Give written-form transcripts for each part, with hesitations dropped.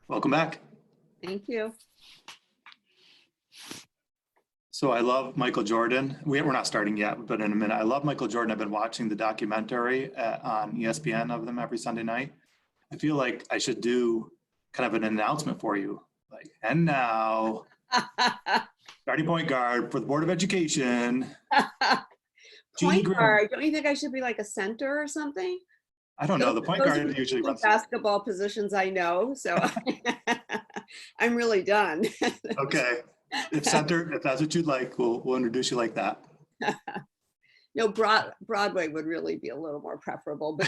Welcome back. Thank you. So I love Michael Jordan. We're not starting yet, but in a minute. I love Michael Jordan. I've been watching the documentary on ESPN of them every Sunday night. I feel like I should do kind of an announcement for you. Like, and now, starting point guard for the Board of Education. Point guard, don't you think I should be like a center or something? I don't know. The point guard usually runs basketball positions I know, so I'm really done. Okay. If that's what you'd like, we'll introduce you like that. No, Broadway would really be a little more preferable, but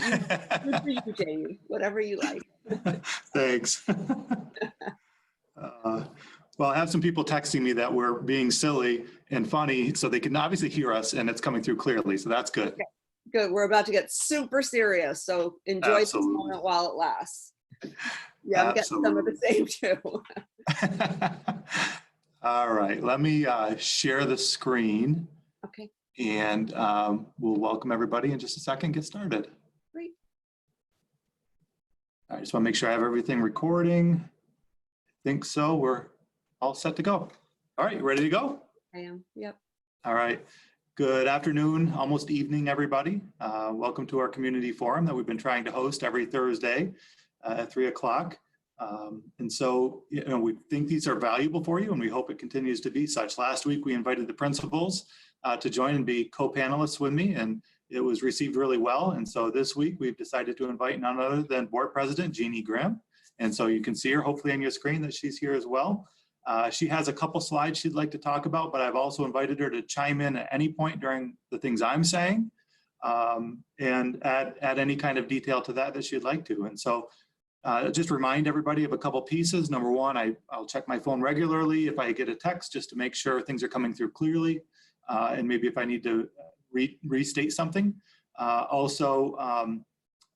you, Jamie, whatever you like. Thanks. Well, I have some people texting me that we're being silly and funny, so they can obviously hear us and it's coming through clearly, so that's good. Okay. Good. We're about to get super serious, so enjoy this moment while it lasts. Yeah, I'm getting some of the same too. All right, let me share the screen. Okay. And we'll welcome everybody in just a second, get started. Great. I just want to make sure I have everything recording. I think so. We're all set to go. All right, you ready to go? I am, yep. All right. Good afternoon, almost evening, everybody. Welcome to our community forum that we've been trying to host every Thursday at 3 o'clock. And so, we think these are valuable for you and we hope it continues to be such. Last week, we invited the principals to join and be co-panelists with me, and it was received really well. And so this week we've decided to invite none other than Board President Jeannie Graham. And so you can see her hopefully on your screen that she's here as well. She has a couple slides she'd like to talk about, but I've also invited her to chime in at any point during the things I'm saying and add any kind of detail to that she'd like to. And so just remind everybody of a couple pieces. Number one, I'll check my phone regularly if I get a text just to make sure things are coming through clearly. And maybe if I need to restate something. Also,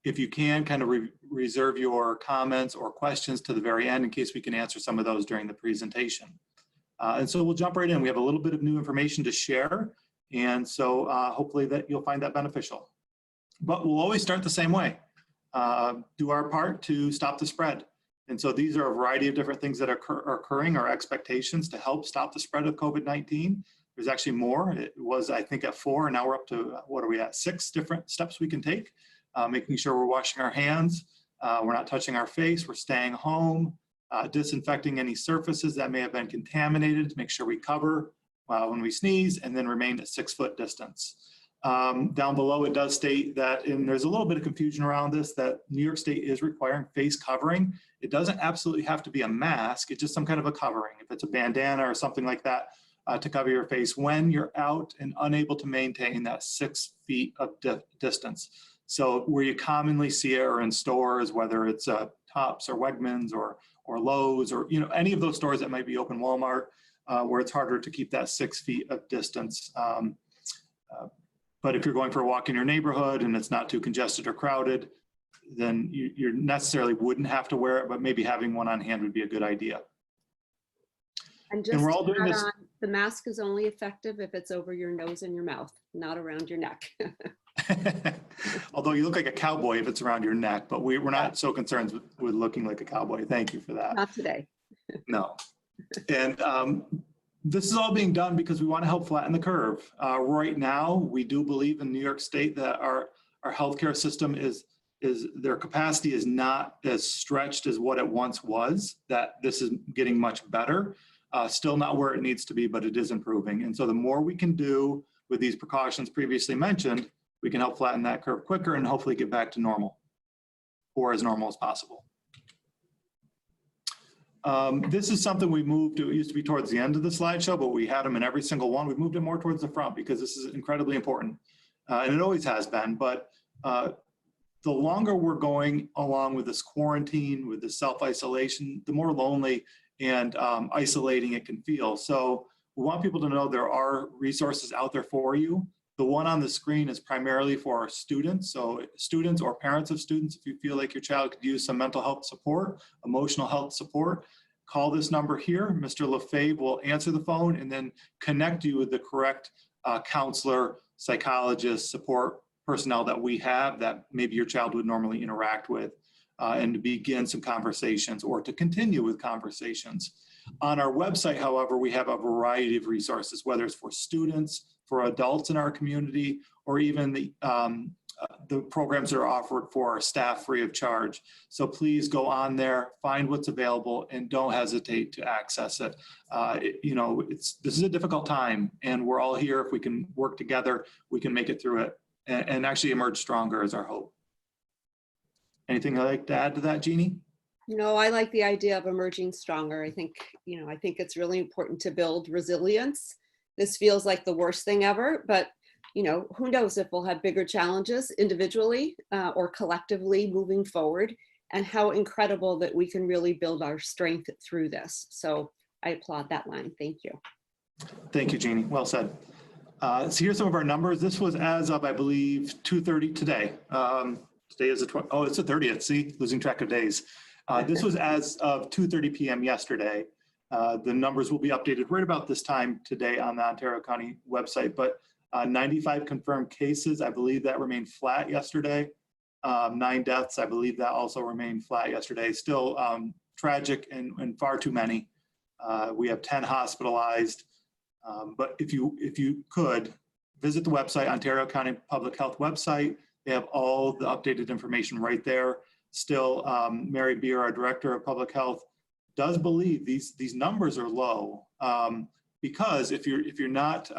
if you can kind of reserve your comments or questions to the very end in case we can answer some of those during the presentation. And so we'll jump right in. We have a little bit of new information to share. And so hopefully that you'll find that beneficial. But we'll always start the same way. Do our part to stop the spread. And so these are a variety of different things that are occurring, our expectations to help stop the spread of COVID-19. There's actually more. It was, I think, at 4, and now we're up to, what are we at, 6 different steps we can take. Making sure we're washing our hands, we're not touching our face, we're staying home, disinfecting any surfaces that may have been contaminated to make sure we cover when we sneeze, and then remain at 6-foot distance. Down below, it does state that, and there's a little bit of confusion around this, that New York State is requiring face covering. It doesn't absolutely have to be a mask, it's just some kind of a covering. If it's a bandana or something like that, to cover your face when you're out and unable to maintain that 6 feet of distance. So where you commonly see it or in stores, whether it's Tops or Wegmans or Lowe's or any of those stores that might be open, Walmart, where it's harder to keep that 6 feet of distance. But if you're going for a walk in your neighborhood and it's not too congested or crowded, then you necessarily wouldn't have to wear it, but maybe having one on hand would be a good idea. And just we're all doing this. The mask is only effective if it's over your nose and your mouth, not around your neck. Although you look like a cowboy if it's around your neck, but we're not so concerned with looking like a cowboy. Thank you for that. Not today. No. And this is all being done because we want to help flatten the curve. Right now, we do believe in New York State that our healthcare system their capacity is not as stretched as what it once was, that this is getting much better. Still not where it needs to be, but it is improving. And so the more we can do with these precautions previously mentioned, we can help flatten that curve quicker and hopefully get back to normal, or as normal as possible. This is something we moved to. It used to be towards the end of the slideshow, but we had them in every single one. We've moved it more towards the front because this is incredibly important. And it always has been, but the longer we're going along with this quarantine, with this self-isolation, the more lonely and isolating it can feel. So we want people to know there are resources out there for you. The one on the screen is primarily for our students. So students or parents of students, if you feel like your child could use some mental health support, emotional health support, call this number here. Mr. LaFave will answer the phone and then connect you with the correct counselor, psychologist, support personnel that we have that maybe your child would normally interact with. and to begin some conversations or to continue with conversations. On our website, however, we have a variety of resources, whether it's for students, for adults in our community, or even the programs that are offered for our staff free of charge. So please go on there, find what's available, and don't hesitate to access it. This is a difficult time, and we're all here. If we can work together, we can make it through it and actually emerge stronger is our hope. Anything I'd like to add to that, Jeannie? No, I like the idea of emerging stronger. I think it's really important to build resilience. This feels like the worst thing ever, but who knows if we'll have bigger challenges individually or collectively moving forward, and how incredible that we can really build our strength through this. So I applaud that line. Thank you. Thank you, Jeannie. Well said. So here's some of our numbers. This was as of, I believe, 2:30 today. Today is the it's the 30th. See, losing track of days. This was as of 2:30 p.m. yesterday. The numbers will be updated right about this time today on the Ontario County website, but 95 confirmed cases. I believe that remained flat yesterday. 9 deaths. I believe that also remained flat yesterday. Still tragic and far too many. We have 10 hospitalized. But if you could visit the website, Ontario County Public Health website, they have all the updated information right there. Still, Mary Beer, our Director of Public Health, does believe these numbers are low because if you're not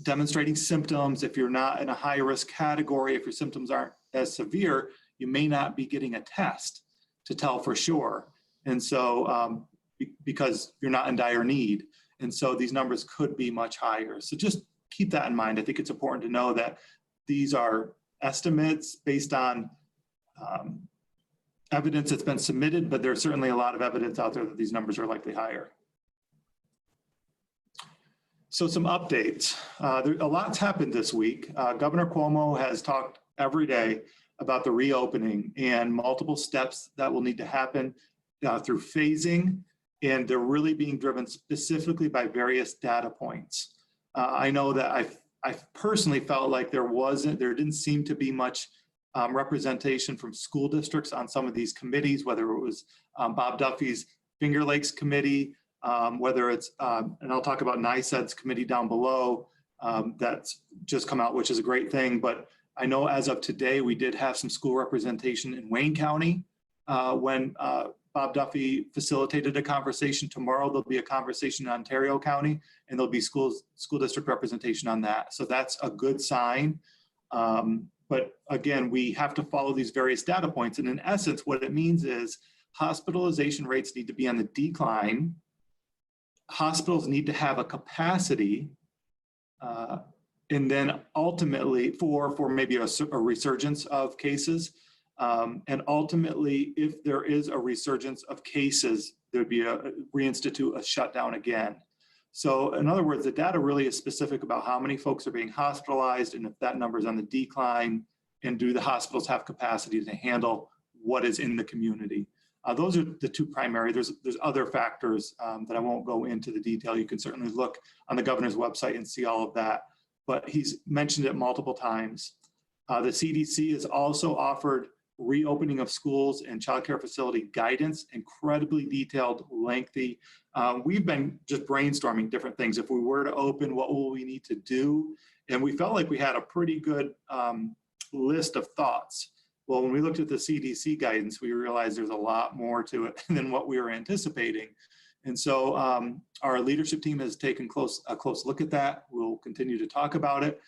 demonstrating symptoms, if you're not in a high risk category, if your symptoms aren't as severe, you may not be getting a test to tell for sure. And so because you're not in dire need. And so these numbers could be much higher. So just keep that in mind. I think it's important to know that these are estimates based on evidence that's been submitted, but there's certainly a lot of evidence out there that these numbers are likely higher. So some updates. A lot's happened this week. Governor Cuomo has talked every day about the reopening and multiple steps that will need to happen through phasing, and they're really being driven specifically by various data points. I know that I personally felt like there didn't seem to be much representation from school districts on some of these committees, whether it was Bob Duffy's Finger Lakes Committee, whether it's, and I'll talk about NICED's committee down below, that's just come out, which is a great thing. But I know as of today, we did have some school representation in Wayne County when Bob Duffy facilitated a conversation. Tomorrow, there'll be a conversation in Ontario County, and there'll be school district representation on that. So that's a good sign. But again, we have to follow these various data points. And in essence, what it means is hospitalization rates need to be on the decline. Hospitals need to have a capacity, and then ultimately for maybe a resurgence of cases. And ultimately, if there is a resurgence of cases, there'd be reinstitute a shutdown again. So in other words, the data really is specific about how many folks are being hospitalized and if that number is on the decline, and do the hospitals have capacity to handle what is in the community. Those are the two primary. There's other factors that I won't go into the detail. You can certainly look on the governor's website and see all of that, but he's mentioned it multiple times. The CDC has also offered reopening of schools and childcare facility guidance, incredibly detailed, lengthy. We've been just brainstorming different things. If we were to open, what will we need to do? And we felt like we had a pretty good list of thoughts. Well, when we looked at the CDC guidance, we realized there's a lot more to it than what we were anticipating. And so our leadership team has taken a close look at that. We'll continue to talk about it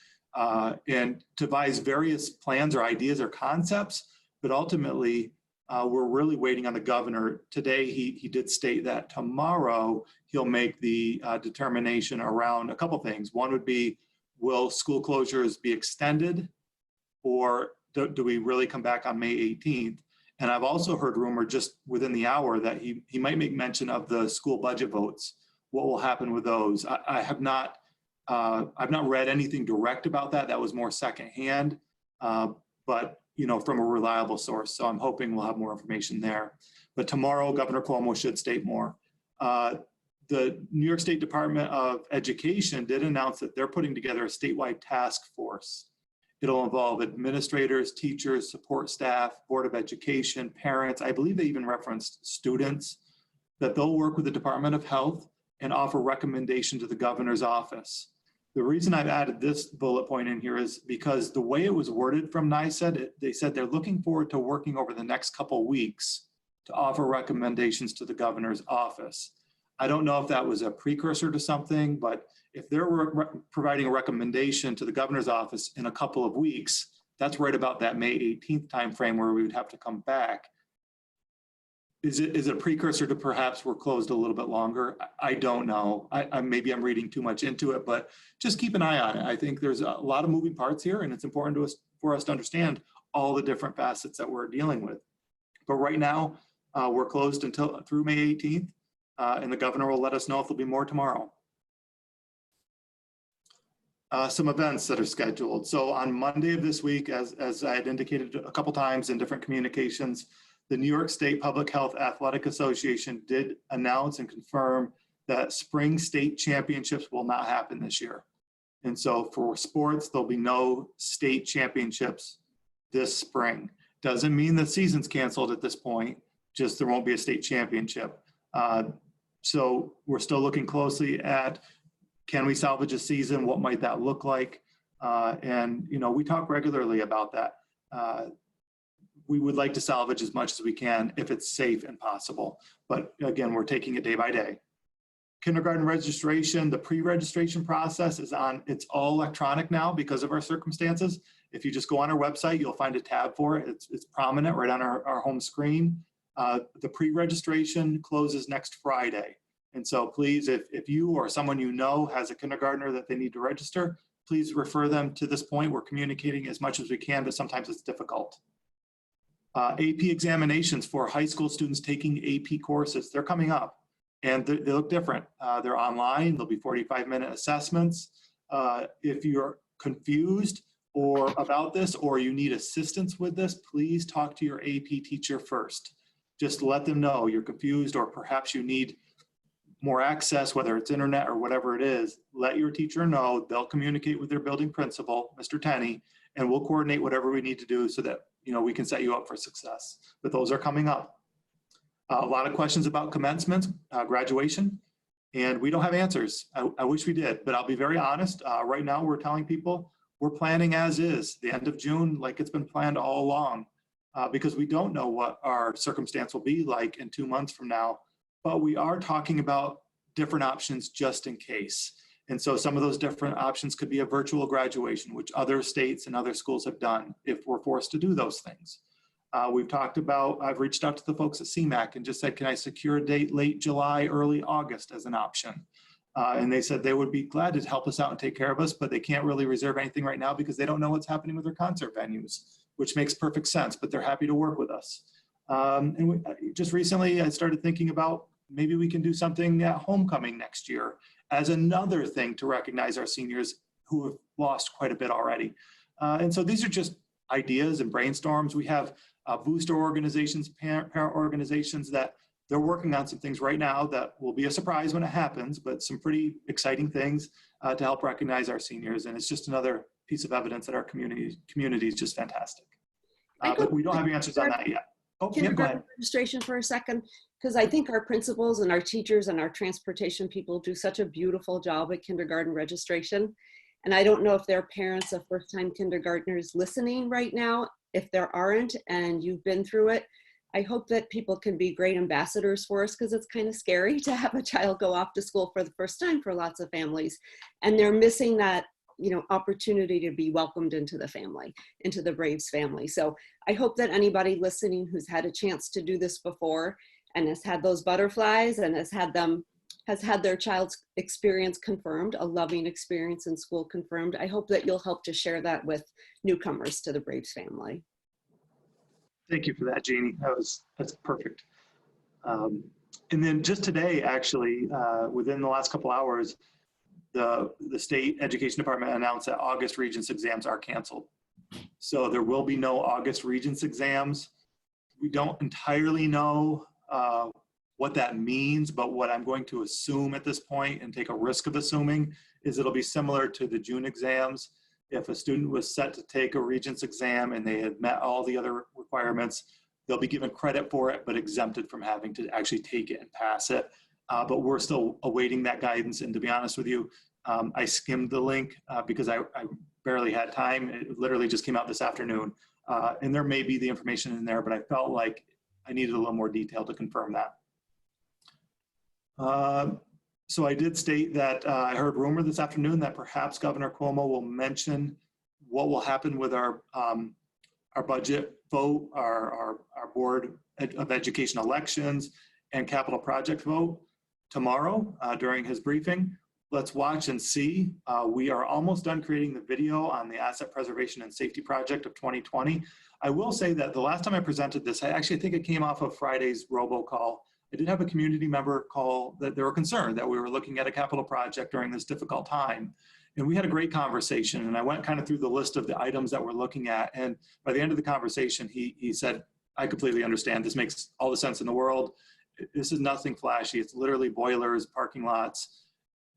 and devise various plans or ideas or concepts. But ultimately, we're really waiting on the governor. Today, he did state that tomorrow he'll make the determination around a couple things. One would be, will school closures be extended, or do we really come back on May 18th? And I've also heard rumor just within the hour that he might make mention of the school budget votes. What will happen with those? I've not read anything direct about that. That was more secondhand, but from a reliable source. So I'm hoping we'll have more information there. But tomorrow, Governor Cuomo should state more. The New York State Department of Education did announce that they're putting together a statewide task force. It'll involve administrators, teachers, support staff, Board of Education, parents. I believe they even referenced students, that they'll work with the Department of Health and offer recommendation to the governor's office. The reason I've added this bullet point in here is because the way it was worded from NICED, they said they're looking forward to working over the next couple weeks to offer recommendations to the governor's office. I don't know if that was a precursor to something, but if they're providing a recommendation to the governor's office in a couple of weeks, that's right about that May 18th timeframe where we would have to come back. Is it a precursor to perhaps we're closed a little bit longer? I don't know. Maybe I'm reading too much into it, but just keep an eye on it. I think there's a lot of moving parts here, and it's important to us for us to understand all the different facets that we're dealing with. But right now, we're closed through May 18th, and the governor will let us know if there'll be more tomorrow. Some events that are scheduled. So on Monday of this week, as I had indicated a couple times in different communications, the New York State Public Health Athletic Association did announce and confirm that spring state championships will not happen this year. And so for sports, there'll be no state championships this spring. Doesn't mean the season's canceled at this point, just there won't be a state championship. So we're still looking closely at, can we salvage a season? What might that look like? And we talk regularly about that. We would like to salvage as much as we can if it's safe and possible. But again, we're taking it day by day. Kindergarten registration, the pre-registration process is on, it's all electronic now because of our circumstances. If you just go on our website, you'll find a tab for it. It's prominent right on our home screen. The pre-registration closes next Friday. And so please, if you or someone you know has a kindergartner that they need to register, please refer them to this point. We're communicating as much as we can, but sometimes it's difficult. AP examinations for high school students taking AP courses, they're coming up and they look different. They're online, there'll be 45-minute assessments. If you're confused or about this or you need assistance with this, please talk to your AP teacher first. Just let them know you're confused or perhaps you need more access, whether it's internet or whatever it is. Let your teacher know. They'll communicate with their building principal, Mr. Tenney, and we'll coordinate whatever we need to do so that we can set you up for success. But those are coming up. A lot of questions about commencement, graduation, and we don't have answers. I wish we did, but I'll be very honest. Right now, we're telling people we're planning as is, the end of June, like it's been planned all along, because we don't know what our circumstance will be like in 2 months from now. But we are talking about different options just in case. And so some of those different options could be a virtual graduation, which other states and other schools have done if we're forced to do those things. We've talked about, I've reached out to the folks at CMAC and just said, can I secure a date late July, early August as an option? And they said they would be glad to help us out and take care of us, but they can't really reserve anything right now because they don't know what's happening with their concert venues, which makes perfect sense, but they're happy to work with us. Just recently, I started thinking about maybe we can do something at homecoming next year as another thing to recognize our seniors who have lost quite a bit already. And so these are just ideas and brainstorms. We have booster organizations, parent organizations that they're working on some things right now that will be a surprise when it happens, but some pretty exciting things to help recognize our seniors. And it's just another piece of evidence that our community is just fantastic. But we don't have answers on that yet. Oh, yeah, go ahead. Registration for a second, because I think our principals and our teachers and our transportation people do such a beautiful job at kindergarten registration. And I don't know if there are parents of first-time kindergartners listening right now. If there aren't and you've been through it, I hope that people can be great ambassadors for us, because it's kind of scary to have a child go off to school for the first time for lots of families. And they're missing that opportunity to be welcomed into the family, into the Braves family. So I hope that anybody listening who's had a chance to do this before and has had those butterflies and has had their child's experience confirmed, a loving experience in school confirmed, I hope that you'll help to share that with newcomers to the Braves family. Thank you for that, Jeannie. That's perfect. And then just today, actually, within the last couple hours, the state education department announced that August Regents exams are canceled. So there will be no August Regents exams. We don't entirely know what that means, but what I'm going to assume at this point and take a risk of assuming is it'll be similar to the June exams. If a student was set to take a Regents exam and they had met all the other requirements, they'll be given credit for it, but exempted from having to actually take it and pass it. But we're still awaiting that guidance. And to be honest with you, I skimmed the link because I barely had time. It literally just came out this afternoon. And there may be the information in there, but I felt like I needed a little more detail to confirm that. So I did state that I heard rumor this afternoon that perhaps Governor Cuomo will mention what will happen with our budget vote, our Board of Education elections and capital project vote tomorrow during his briefing. Let's watch and see. We are almost done creating the video on the Asset Preservation and Safety Project of 2020. I will say that the last time I presented this, I actually think it came off of Friday's robocall. I did have a community member call that they were concerned that we were looking at a capital project during this difficult time. And we had a great conversation, and I went kind of through the list of the items that we're looking at. And by the end of the conversation, he said, I completely understand. This makes all the sense in the world. This is nothing flashy. It's literally boilers, parking lots,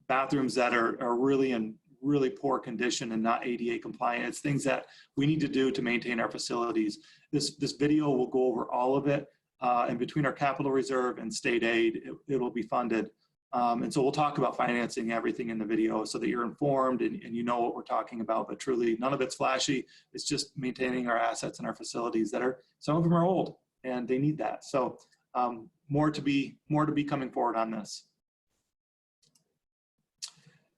bathrooms that are really in really poor condition and not ADA compliant. It's things that we need to do to maintain our facilities. This video will go over all of it. And between our capital reserve and state aid, it will be funded. And so we'll talk about financing everything in the video so that you're informed and you know what we're talking about. But truly, none of it's flashy. It's just maintaining our assets and our facilities that are, some of them are old and they need that. So more to be coming forward on this.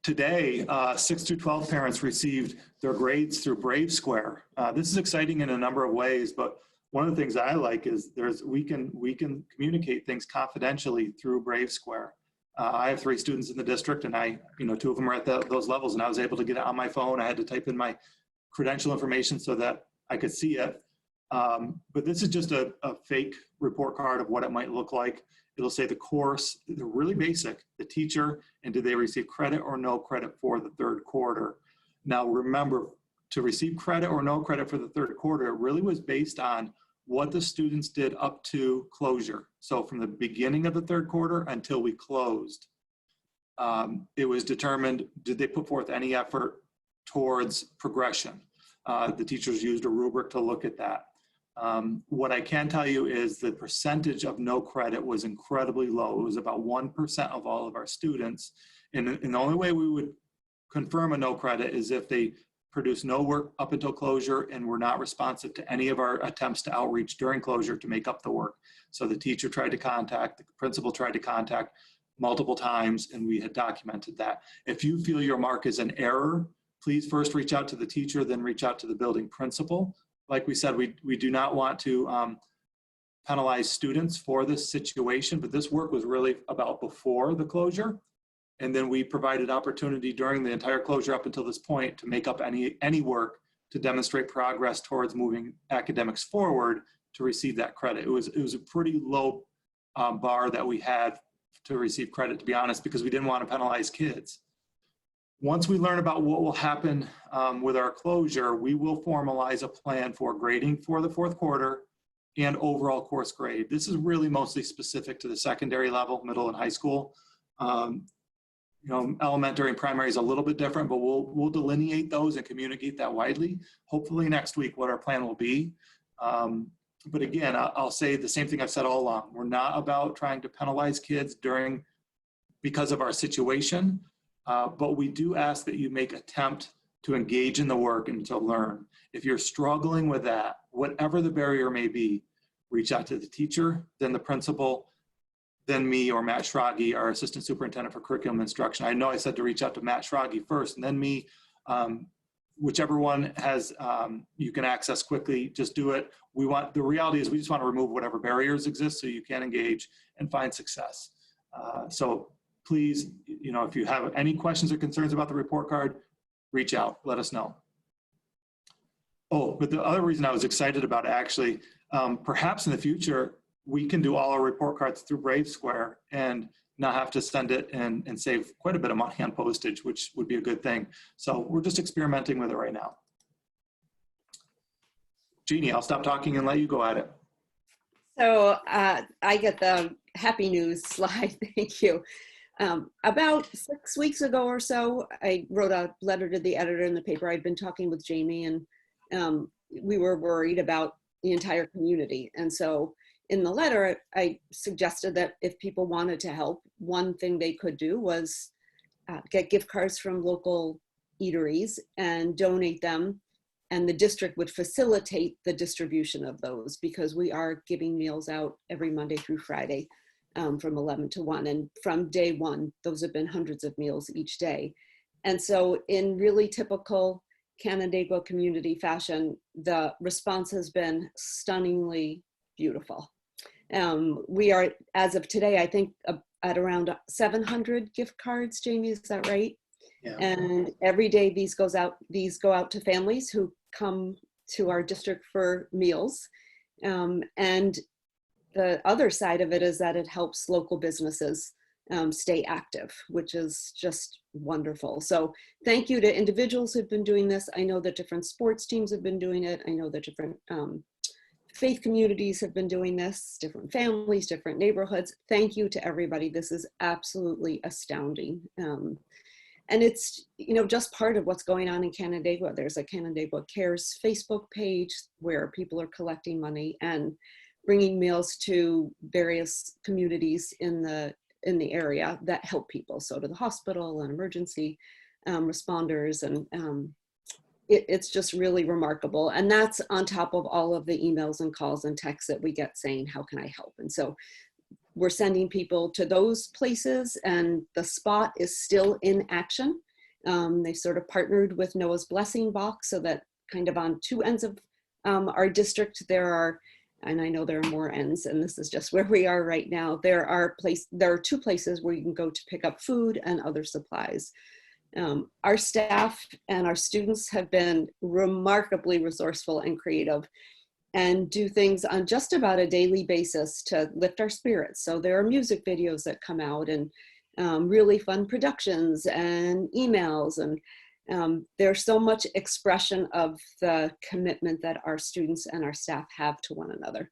Today, 6 through 12 parents received their grades through Brave Square. This is exciting in a number of ways, but one of the things I like is we can communicate things confidentially through Brave Square. I have 3 students in the district, and 2 of them are at those levels, and I was able to get it on my phone. I had to type in my credential information so that I could see it. But this is just a fake report card of what it might look like. It'll say the course, they're really basic, the teacher, and did they receive credit or no credit for the 3rd quarter. Now remember, to receive credit or no credit for the 3rd quarter, it really was based on what the students did up to closure. So from the beginning of the 3rd quarter until we closed, it was determined, did they put forth any effort towards progression? The teachers used a rubric to look at that. What I can tell you is the percentage of no credit was incredibly low. It was about 1% of all of our students. And the only way we would confirm a no credit is if they produced no work up until closure and were not responsive to any of our attempts to outreach during closure to make up the work. So the teacher tried to contact, the principal tried to contact multiple times, and we had documented that. If you feel your mark is an error, please first reach out to the teacher, then reach out to the building principal. Like we said, we do not want to penalize students for this situation, but this work was really about before the closure. And then we provided opportunity during the entire closure up until this point to make up any work to demonstrate progress towards moving academics forward to receive that credit. It was a pretty low bar that we had to receive credit, to be honest, because we didn't want to penalize kids. Once we learn about what will happen with our closure, we will formalize a plan for grading for the 4th quarter and overall course grade. This is really mostly specific to the secondary level, middle and high school. Elementary and primary is a little bit different, but we'll delineate those and communicate that widely. Hopefully next week what our plan will be. But again, I'll say the same thing I've said all along. We're not about trying to penalize kids because of our situation, but we do ask that you make attempt to engage in the work and to learn. If you're struggling with that, whatever the barrier may be, reach out to the teacher, then the principal, then me or Matt Schrage, our Assistant Superintendent for Curriculum Instruction. I know I said to reach out to Matt Schrage first and then me. Whichever one has you can access quickly, just do it. The reality is we just want to remove whatever barriers exist so you can engage and find success. So please, if you have any questions or concerns about the report card, reach out, let us know. Oh, but the other reason I was excited about it, actually, perhaps in the future, we can do all our report cards through Brave Square and not have to send it and save quite a bit of money on postage, which would be a good thing. So we're just experimenting with it right now. Jeannie, I'll stop talking and let you go at it. So I get the happy news slide, thank you. About 6 weeks ago or so, I wrote a letter to the editor in the paper. I'd been talking with Jamie, and we were worried about the entire community. And so in the letter, I suggested that if people wanted to help, one thing they could do was get gift cards from local eateries and donate them. And the district would facilitate the distribution of those, because we are giving meals out every Monday through Friday from 11 to 1. And from day one, those have been hundreds of meals each day. And so in really typical Canandaigua community fashion, the response has been stunningly beautiful. We are, as of today, I think at around 700 gift cards. Jamie, is that right? Yeah. And every day these go out to families who come to our district for meals. And the other side of it is that it helps local businesses stay active, which is just wonderful. So thank you to individuals who've been doing this. I know that different sports teams have been doing it. I know that different faith communities have been doing this, different families, different neighborhoods. Thank you to everybody. This is absolutely astounding. And it's, you know, just part of what's going on in Canandaigua. There's a Canandaigua Cares Facebook page where people are collecting money and bringing meals to various communities in the area that help people. So to the hospital and emergency responders, and it's just really remarkable. And that's on top of all of the emails and calls and texts that we get saying, how can I help? And so we're sending people to those places, and the spot is still in action. They sort of partnered with Noah's Blessing Box, so that kind of on two ends of our district, there are, and I know there are more ends, and this is just where we are right now. There are two places where you can go to pick up food and other supplies. Our staff and our students have been remarkably resourceful and creative, and do things on just about a daily basis to lift our spirits. So there are music videos that come out, and really fun productions and emails, and there's so much expression of the commitment that our students and our staff have to one another.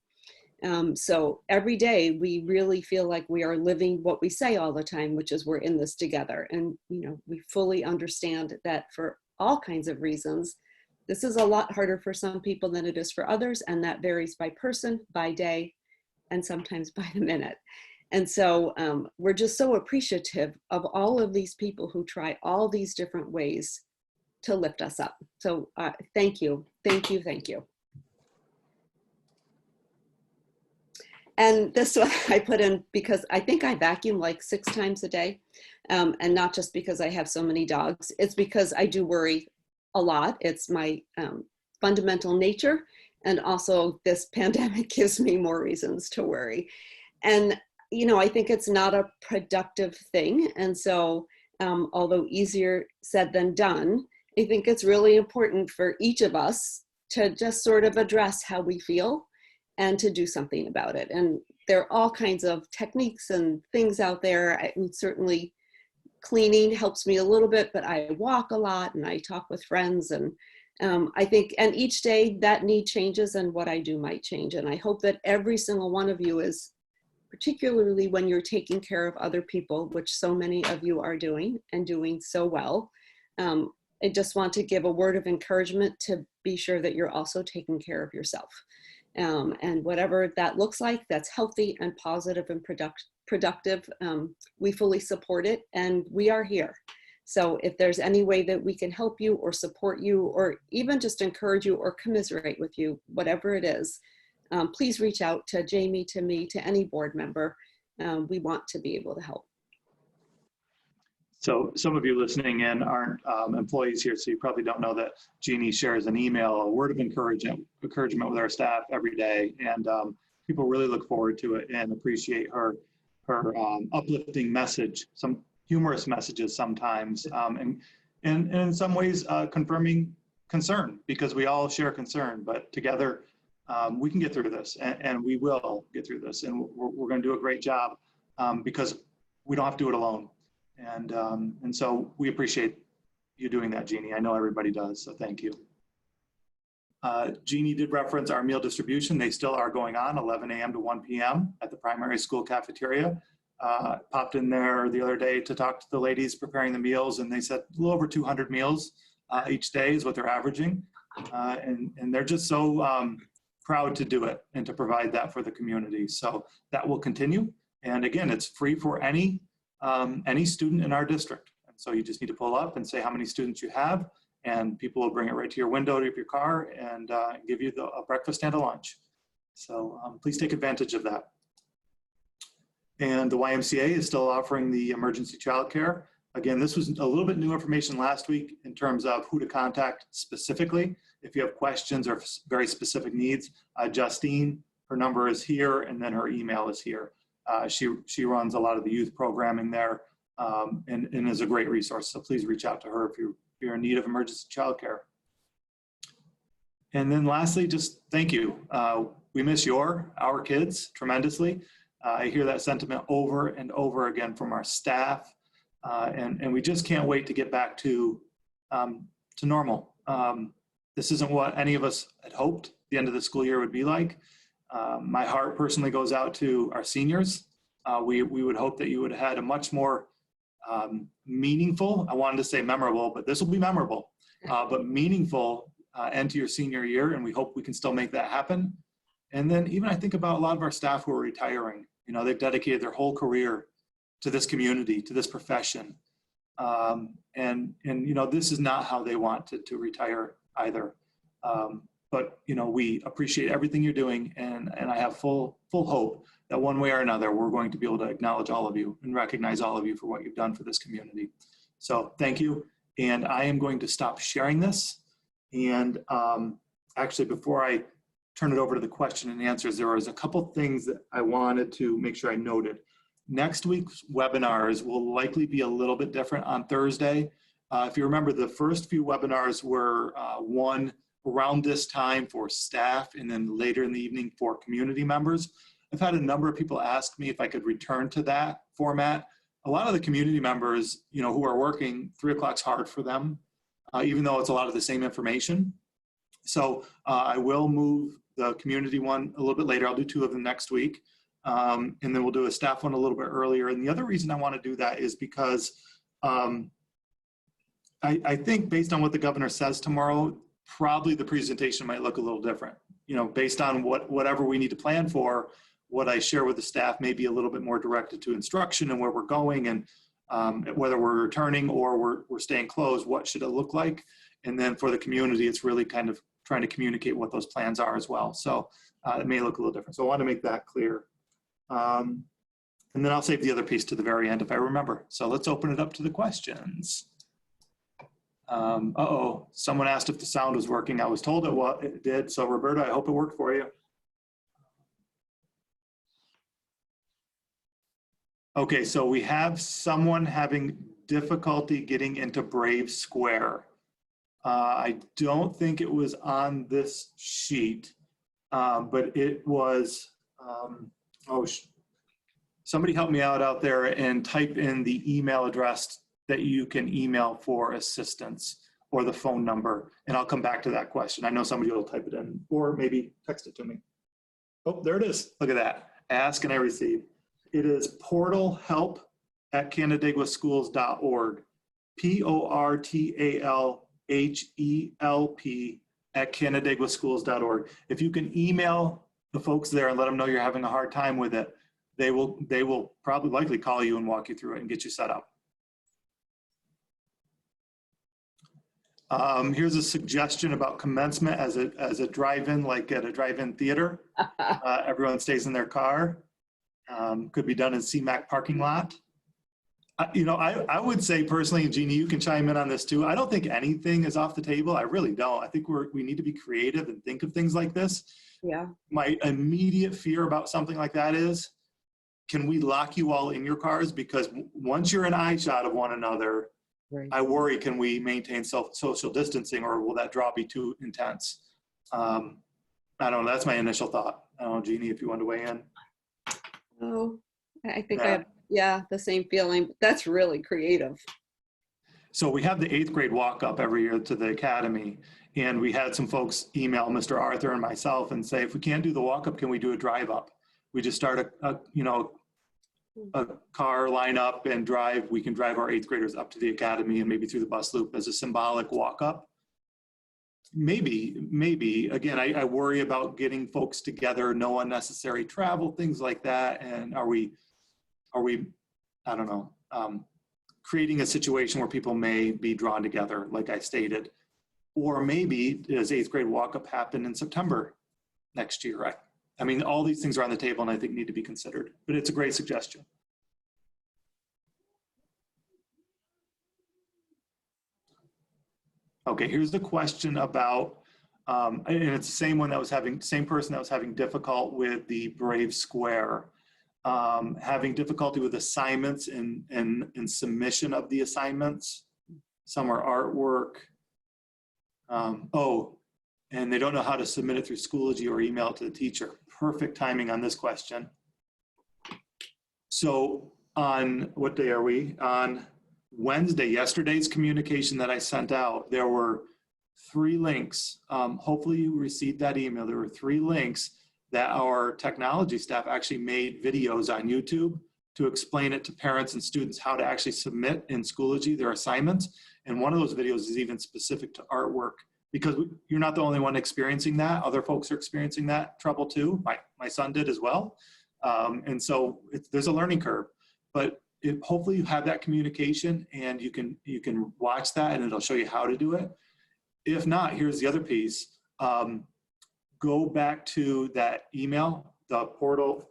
So every day we really feel like we are living what we say all the time, which is we're in this together. And you know, we fully understand that for all kinds of reasons, this is a lot harder for some people than it is for others, and that varies by person, by day, and sometimes by the minute. And so we're just so appreciative of all of these people who try all these different ways to lift us up. So thank you, thank you, thank you. And this one I put in because I think I vacuum like 6 times a day, and not just because I have so many dogs. It's because I do worry a lot. It's my fundamental nature, and also this pandemic gives me more reasons to worry. And you know, I think it's not a productive thing, and so although easier said than done, I think it's really important for each of us to just sort of address how we feel and to do something about it. And there are all kinds of techniques and things out there. Certainly cleaning helps me a little bit, but I walk a lot and I talk with friends, and I think, and each day that need changes and what I do might change. And I hope that every single one of you is, particularly when you're taking care of other people, which so many of you are doing and doing so well. I just want to give a word of encouragement to be sure that you're also taking care of yourself. And whatever that looks like, that's healthy and positive and productive, we fully support it, and we are here. So if there's any way that we can help you or support you, or even just encourage you or commiserate with you, whatever it is, please reach out to Jamie, to me, to any board member. We want to be able to help. So some of you listening in aren't employees here, so you probably don't know that Jeannie shares an email, a word of encouragement with our staff every day, and people really look forward to it and appreciate her uplifting message, some humorous messages sometimes, and in some ways confirming concern, because we all share concern, but together we can get through this, and we will get through this, and we're going to do a great job because we don't have to do it alone. And so we appreciate you doing that, Jeannie. I know everybody does, so thank you. Jeannie did reference our meal distribution. They still are going on 11 a.m. to 1 p.m. at the primary school cafeteria. Popped in there the other day to talk to the ladies preparing the meals, and they said a little over 200 meals each day is what they're averaging. And they're just so proud to do it and to provide that for the community. So that will continue. And again, it's free for any student in our district. And so you just need to pull up and say how many students you have, and people will bring it right to your window of your car and give you a breakfast and a lunch. So please take advantage of that. And the YMCA is still offering the emergency childcare. Again, this was a little bit new information last week in terms of who to contact specifically. If you have questions or very specific needs, Justine, her number is here, and then her email is here. She runs a lot of the youth programming there and is a great resource. So please reach out to her if you're in need of emergency childcare. And then lastly, just thank you. We miss our kids tremendously. I hear that sentiment over and over again from our staff, and we just can't wait to get back to normal. This isn't what any of us had hoped the end of the school year would be like. My heart personally goes out to our seniors. We would hope that you would have had a much more meaningful, I wanted to say memorable, but this will be memorable, but meaningful end to your senior year, and we hope we can still make that happen. And then even I think about a lot of our staff who are retiring. You know, they've dedicated their whole career to this community, to this profession. And you know, this is not how they want to retire either. But, you know, we appreciate everything you're doing. And I have full hope that one way or another, we're going to be able to acknowledge all of you and recognize all of you for what you've done for this community. So thank you. And I am going to stop sharing this. And actually, before I turn it over to the question and answers, there was a couple things that I wanted to make sure I noted. Next week's webinars will likely be a little bit different on Thursday. If you remember, the first few webinars were one around this time for staff, and then later in the evening for community members. I've had a number of people ask me if I could return to that format. A lot of the community members, you know, who are working, 3 o'clock's hard for them, even though it's a lot of the same information. So I will move the community one a little bit later. I'll do 2 of them next week. And then we'll do a staff one a little bit earlier. And the other reason I want to do that is because I think based on what the governor says tomorrow, probably the presentation might look a little different. You know, based on whatever we need to plan for, what I share with the staff may be a little bit more directed to instruction and where we're going, and whether we're returning or we're staying closed, what should it look like? And then for the community, it's really kind of trying to communicate what those plans are as well. So it may look a little different. So I want to make that clear. And then I'll save the other piece to the very end if I remember. So let's open it up to the questions. Uh-oh, someone asked if the sound was working. I was told it did. So Roberta, I hope it worked for you. Okay, so we have someone having difficulty getting into Brave Square. I don't think it was on this sheet, but it was, somebody help me out there and type in the email address that you can email for assistance or the phone number, and I'll come back to that question. I know somebody will type it in or maybe text it to me. Oh, there it is. Look at that. Ask and I receive. It is portalhelp@canandaiguaschools.org. portalhelp@canandaiguaschools.org. If you can email the folks there and let them know you're having a hard time with it, they will probably likely call you and walk you through it and get you set up. Here's a suggestion about commencement as a drive-in, like at a drive-in theater. Everyone stays in their car. Could be done in CMAC parking lot. You know, I would say personally, and Jeannie, you can chime in on this too, I don't think anything is off the table. I really don't. I think we need to be creative and think of things like this. Yeah. My immediate fear about something like that is, can we lock you all in your cars? Because once you're in eye shot of one another, right, I worry, can we maintain social distancing, or will that draw be too intense? I don't know. That's my initial thought. I don't know, Jeannie, if you want to weigh in. Oh, I think I have, the same feeling. That's really creative. So we have the 8th grade walk-up every year to the academy, and we had some folks email Mr. Arthur and myself and say, if we can't do the walk-up, can we do a drive-up? We just start a car line up and drive. We can drive our 8th graders up to the academy and maybe through the bus loop as a symbolic walk up. Maybe. Again, I worry about getting folks together, no unnecessary travel, things like that. And are we, I don't know, creating a situation where people may be drawn together, like I stated, or maybe does 8th grade walk up happen in September next year, right? I mean, all these things are on the table and I think need to be considered, but it's a great suggestion. Okay, here's the question about, and it's the same one that was having, same person that was having difficult with the Brave Square, having difficulty with assignments and submission of the assignments. Some are artwork. And they don't know how to submit it through Schoology or email it to the teacher. Perfect timing on this question. So on, what day are we? On Wednesday, yesterday's communication that I sent out, there were 3 links. Hopefully you received that email. There were 3 links that our technology staff actually made videos on YouTube to explain it to parents and students how to actually submit in Schoology their assignments. And one of those videos is even specific to artwork, because you're not the only one experiencing that. Other folks are experiencing that trouble too. My son did as well. And so there's a learning curve, but hopefully you have that communication and you can watch that and it'll show you how to do it. If not, here's the other piece. Go back to that email, the portal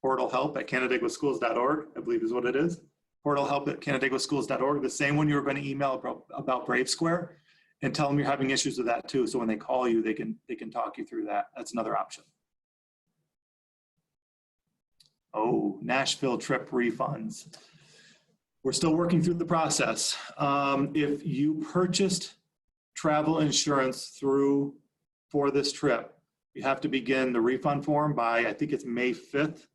help at canandaiguaschools.org, I believe is what it is. Portal help at canandaiguaschools.org, the same one you were going to email about Brave Square, and tell them you're having issues with that too. So when they call you, they can talk you through that. That's another option. Oh, Nashville trip refunds. We're still working through the process. If you purchased travel insurance for this trip, you have to begin the refund form by, I think it's May 5th.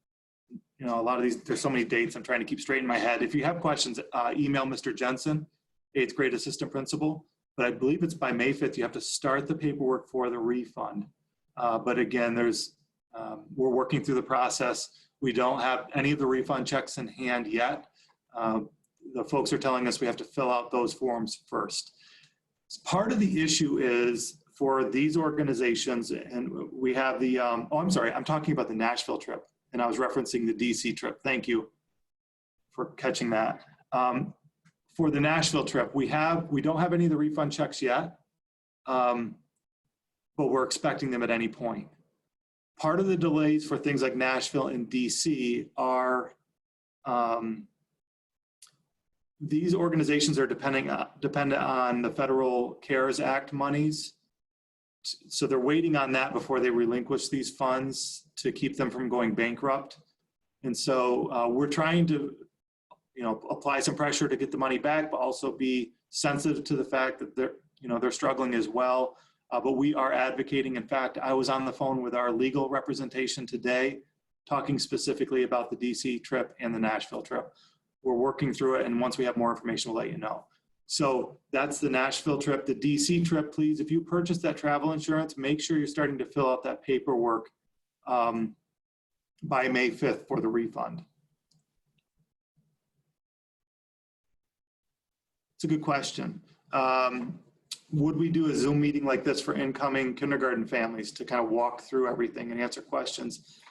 You know, a lot of these, there's so many dates I'm trying to keep straight in my head. If you have questions, email Mr. Jensen, 8th grade assistant principal. But I believe it's by May 5th, you have to start the paperwork for the refund. But again, we're working through the process. We don't have any of the refund checks in hand yet. The folks are telling us we have to fill out those forms first. Part of the issue is for these organizations, and we have the, oh, I'm sorry, I'm talking about the Nashville trip, and I was referencing the DC trip. Thank you for catching that. For the Nashville trip, we don't have any of the refund checks yet, but we're expecting them at any point. Part of the delays for things like Nashville and DC are these organizations are dependent on the federal CARES Act monies. So they're waiting on that before they relinquish these funds to keep them from going bankrupt. And so we're trying to, apply some pressure to get the money back, but also be sensitive to the fact that they're struggling as well. But we are advocating. In fact, I was on the phone with our legal representation today, talking specifically about the DC trip and the Nashville trip. We're working through it, and once we have more information, we'll let you know. So that's the Nashville trip. The DC trip, please, if you purchase that travel insurance, make sure you're starting to fill out that paperwork by May 5th for the refund. It's a good question. Would we do a Zoom meeting like this for incoming kindergarten families to kind of walk through everything and answer questions?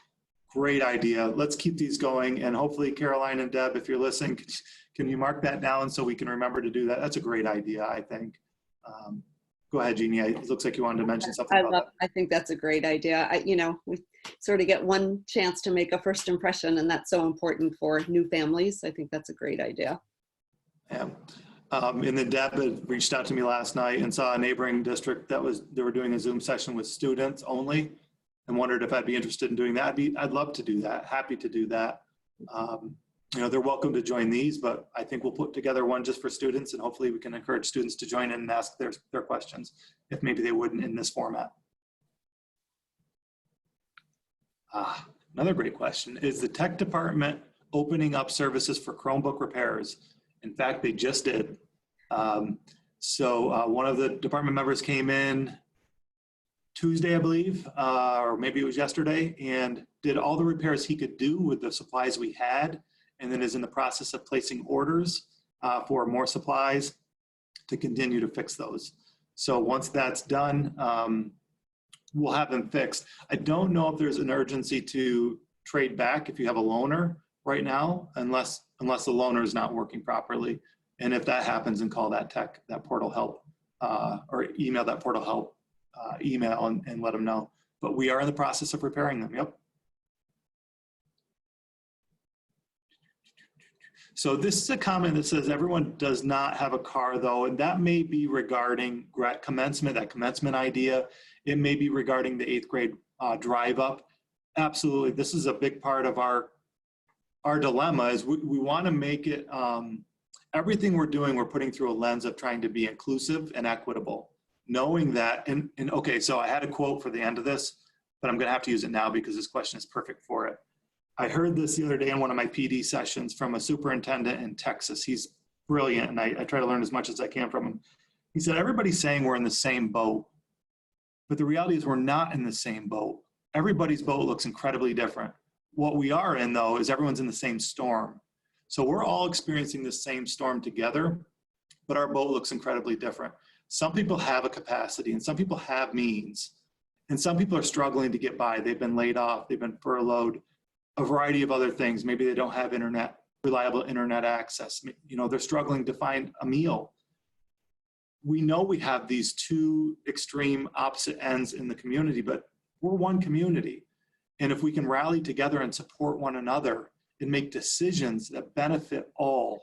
Great idea. Let's keep these going. And hopefully Caroline and Deb, if you're listening, can you mark that down so we can remember to do that? That's a great idea, I think. Go ahead, Jeannie. It looks like you wanted to mention something about that. I think that's a great idea. We sort of get one chance to make a first impression, and that's so important for new families. I think that's a great idea. Yeah. And then Deb had reached out to me last night and saw a neighboring district they were doing a Zoom session with students only, and wondered if I'd be interested in doing that. I'd love to do that. Happy to do that. They're welcome to join these, but I think we'll put together one just for students, and hopefully we can encourage students to join in and ask their questions if maybe they wouldn't in this format. Another great question. Is the tech department opening up services for Chromebook repairs? In fact, they just did. So one of the department members came in Tuesday, I believe, or maybe it was yesterday, and did all the repairs he could do with the supplies we had, and then is in the process of placing orders for more supplies to continue to fix those. So once that's done, we'll have them fixed. I don't know if there's an urgency to trade back if you have a loaner right now, unless the loaner is not working properly. And if that happens, then call that portal help, or email that portal help email and let them know. But we are in the process of repairing them. Yep. So this is a comment that says everyone does not have a car though, and that may be regarding commencement, that commencement idea. It may be regarding the 8th grade drive up. Absolutely, this is a big part of our dilemma is we want to make it, everything we're doing, we're putting through a lens of trying to be inclusive and equitable. Knowing that, and okay, so I had a quote for the end of this, but I'm gonna have to use it now because this question is perfect for it. I heard this the other day in one of my PD sessions from a superintendent in Texas. He's brilliant, and I try to learn as much as I can from him. He said, everybody's saying we're in the same boat, but the reality is we're not in the same boat. Everybody's boat looks incredibly different. What we are in, though, is everyone's in the same storm. So we're all experiencing the same storm together, but our boat looks incredibly different. Some people have a capacity, and some people have means, and some people are struggling to get by. They've been laid off, they've been furloughed, a variety of other things. Maybe they don't have reliable internet access. You know, they're struggling to find a meal. We know we have these two extreme opposite ends in the community, but we're one community. And if we can rally together and support one another and make decisions that benefit all,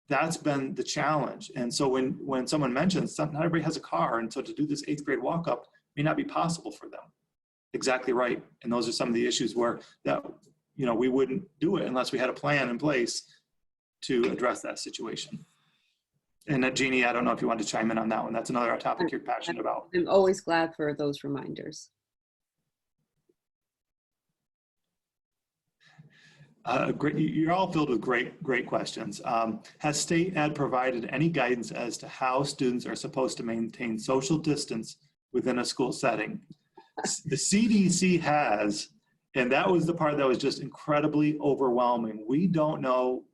that's been the challenge. And so when someone mentions not everybody has a car, and so to do this 8th grade walk up may not be possible for them. Exactly right. And those are some of the issues where we wouldn't do it unless we had a plan in place to address that situation. And Jeannie, I don't know if you want to chime in on that one. That's another topic you're passionate about. I'm always glad for those reminders. Great, you're all filled with great questions. Has state ed provided any guidance as to how students are supposed to maintain social distance within a school setting? The CDC has, and that was the part that was just incredibly overwhelming. We don't know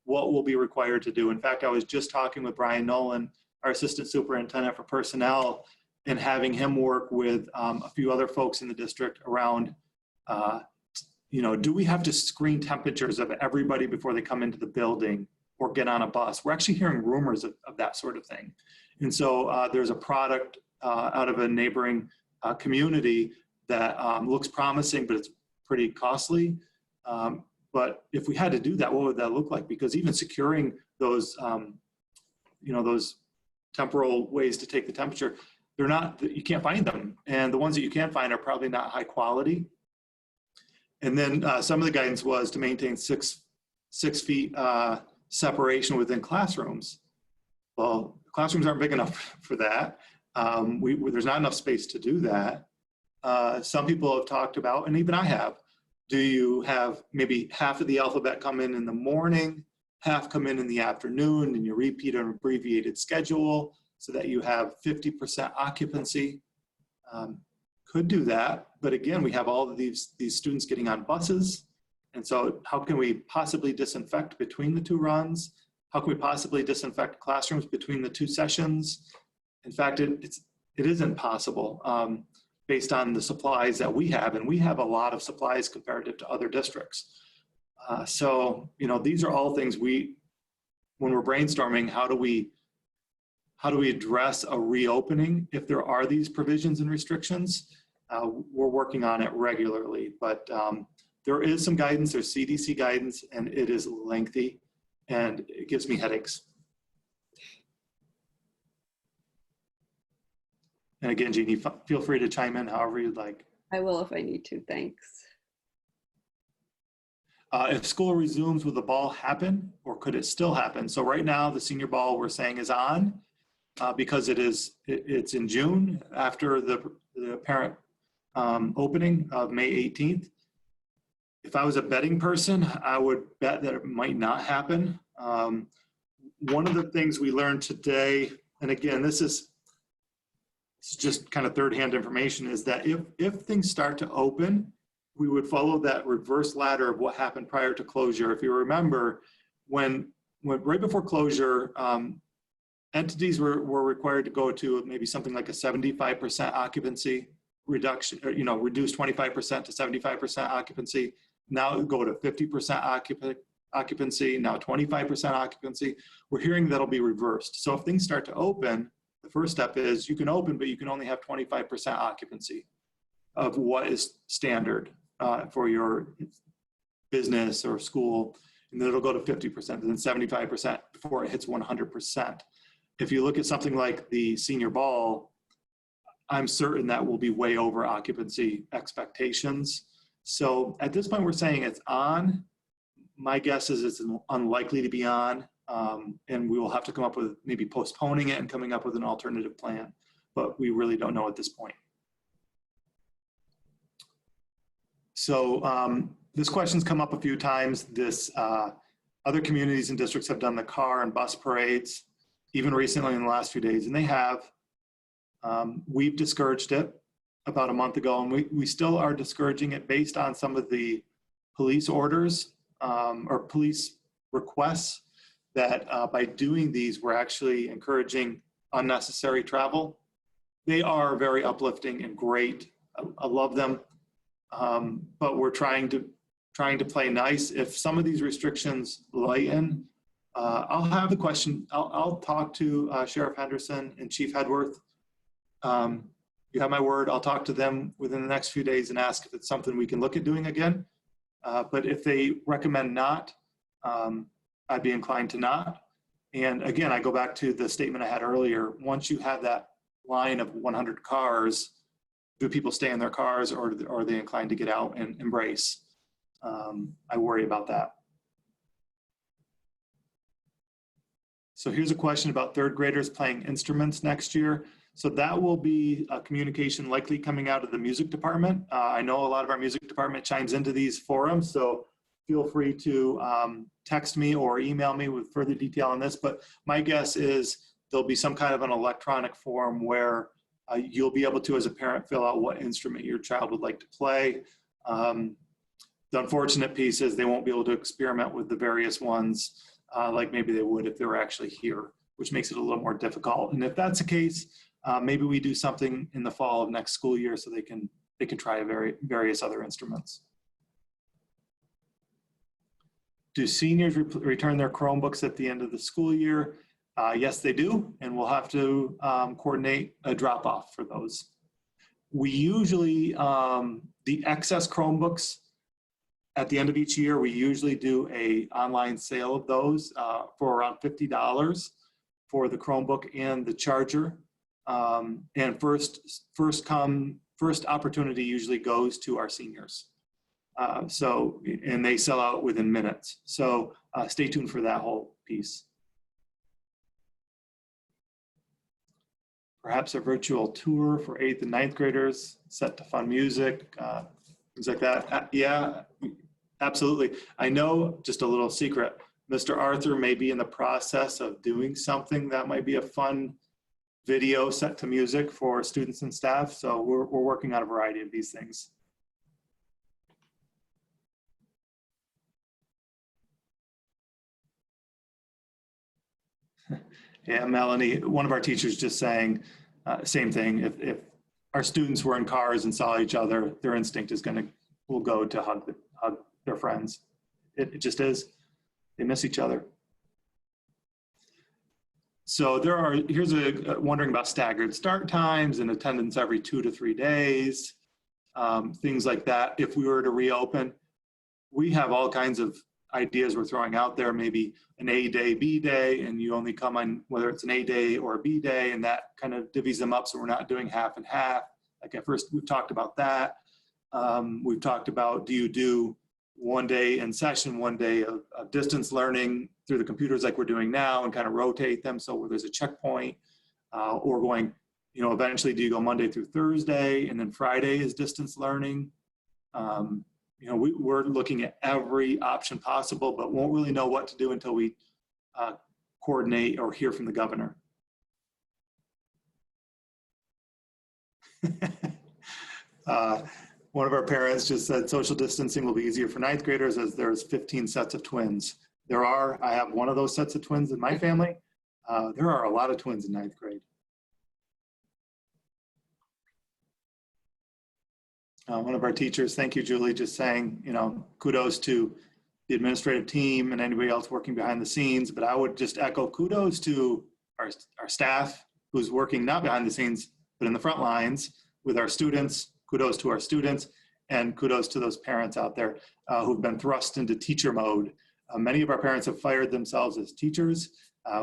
what will be required to do. In fact, I was just talking with Brian Nolan, our assistant superintendent for personnel, and having him work with a few other folks in the district around, do we have to screen temperatures of everybody before they come into the building or get on a bus? We're actually hearing rumors of that sort of thing. And so there's a product out of a neighboring community that looks promising, but it's pretty costly. But if we had to do that, what would that look like? Because even securing those, those temporal ways to take the temperature, you can't find them. And the ones that you can find are probably not high quality. And then some of the guidance was to maintain six feet separation within classrooms. Well, classrooms aren't big enough for that. There's not enough space to do that. Some people have talked about, and even I have, do you have maybe half of the alphabet come in the morning, half come in the afternoon, and you repeat an abbreviated schedule so that you have 50% occupancy? Could do that, but again, we have all of these students getting on buses, and so how can we possibly disinfect between the two runs? How can we possibly disinfect classrooms between the two sessions? In fact, it isn't possible based on the supplies that we have, and we have a lot of supplies comparative to other districts. So these are all things when we're brainstorming, how do we address a reopening if there are these provisions and restrictions? We're working on it regularly, but there is some guidance, there's CDC guidance, and it is lengthy, and it gives me headaches. And again, Jeannie, feel free to chime in however you'd like. I will if I need to, thanks. If school resumes, will the ball happen, or could it still happen? So right now, the senior ball we're saying is on because it's in June after the parent opening of May 18th. If I was a betting person, I would bet that it might not happen. One of the things we learned today, and again, this is it's just kind of third-hand information, is that if things start to open, we would follow that reverse ladder of what happened prior to closure. If you remember, when right before closure, entities were required to go to maybe something like a 75% occupancy reduction, or, reduce 25% to 75% occupancy. Now go to 50% occupancy, now 25% occupancy. We're hearing that'll be reversed. So if things start to open, the first step is you can open, but you can only have 25% occupancy of what is standard for your business or school. And then it'll go to 50%, and then 75% before it hits 100%. If you look at something like the senior ball, I'm certain that will be way over occupancy expectations. So at this point, we're saying it's on. My guess is it's unlikely to be on, and we will have to come up with maybe postponing it and coming up with an alternative plan, but we really don't know at this point. So this question's come up a few times. Other communities and districts have done the car and bus parades, even recently in the last few days, and they have. We've discouraged it about a month ago, and we still are discouraging it based on some of the police orders or police requests that by doing these, we're actually encouraging unnecessary travel. They are very uplifting and great. I love them, but we're trying to play nice. If some of these restrictions lighten, I'll have the question. I'll talk to Sheriff Henderson and Chief Hedworth. You have my word. I'll talk to them within the next few days and ask if it's something we can look at doing again. But if they recommend not, I'd be inclined to not. And again, I go back to the statement I had earlier. Once you have that line of 100 cars, do people stay in their cars, or are they inclined to get out and embrace? I worry about that. So here's a question about third graders playing instruments next year. So that will be a communication likely coming out of the music department. I know a lot of our music department chimes into these forums, so feel free to text me or email me with further detail on this. But my guess is there'll be some kind of an electronic form where you'll be able to, as a parent, fill out what instrument your child would like to play. The unfortunate piece is they won't be able to experiment with the various ones like maybe they would if they were actually here, which makes it a little more difficult. And if that's the case, maybe we do something in the fall of next school year so they can try various other instruments. Do seniors return their Chromebooks at the end of the school year? Yes, they do, and we'll have to coordinate a drop-off for those. We usually, the excess Chromebooks, at the end of each year, we usually do a online sale of those for around $50 for the Chromebook and the charger. And first opportunity usually goes to our seniors. And they sell out within minutes. So stay tuned for that whole piece. Perhaps a virtual tour for 8th and 9th graders set to fun music, things like that. Yeah, absolutely. I know, just a little secret, Mr. Arthur may be in the process of doing something that might be a fun video set to music for students and staff. So we're working on a variety of these things. Yeah, Melanie, one of our teachers just saying, same thing. If our students were in cars and saw each other, their instinct is will go to hug their friends. It just is. They miss each other. So here's wondering about staggered start times and attendance every 2 to 3 days, things like that. If we were to reopen, we have all kinds of ideas we're throwing out there, maybe an A day, B day, and you only come on whether it's an A day or a B day, and that kind of divvies them up so we're not doing half and half. Like at first, we've talked about that. We've talked about, do you do 1 day in session, 1 day of distance learning through the computers like we're doing now, and kind of rotate them so where there's a checkpoint, or going, eventually do you go Monday through Thursday and then Friday is distance learning? We're looking at every option possible, but won't really know what to do until we coordinate or hear from the governor. One of our parents just said social distancing will be easier for ninth graders as there's 15 sets of twins. I have one of those sets of twins in my family. There are a lot of twins in ninth grade. One of our teachers, thank you, Julie, just saying, kudos to the administrative team and anybody else working behind the scenes. But I would just echo kudos to our staff who's working not behind the scenes, but in the front lines with our students. Kudos to our students, and kudos to those parents out there who've been thrust into teacher mode. Many of our parents have fired themselves as teachers.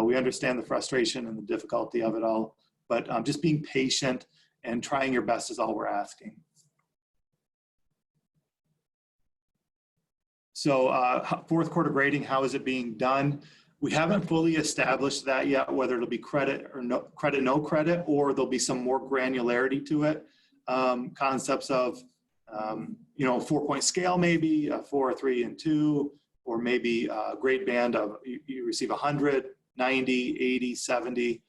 We understand the frustration and the difficulty of it all, but just being patient and trying your best is all we're asking. So fourth quarter grading, how is it being done? We haven't fully established that yet, whether it'll be credit or no credit, or there'll be some more granularity to it. Concepts of, 4-point scale, maybe a 4, 3, and 2, or maybe a grade band of you receive 100, 90, 80, 70,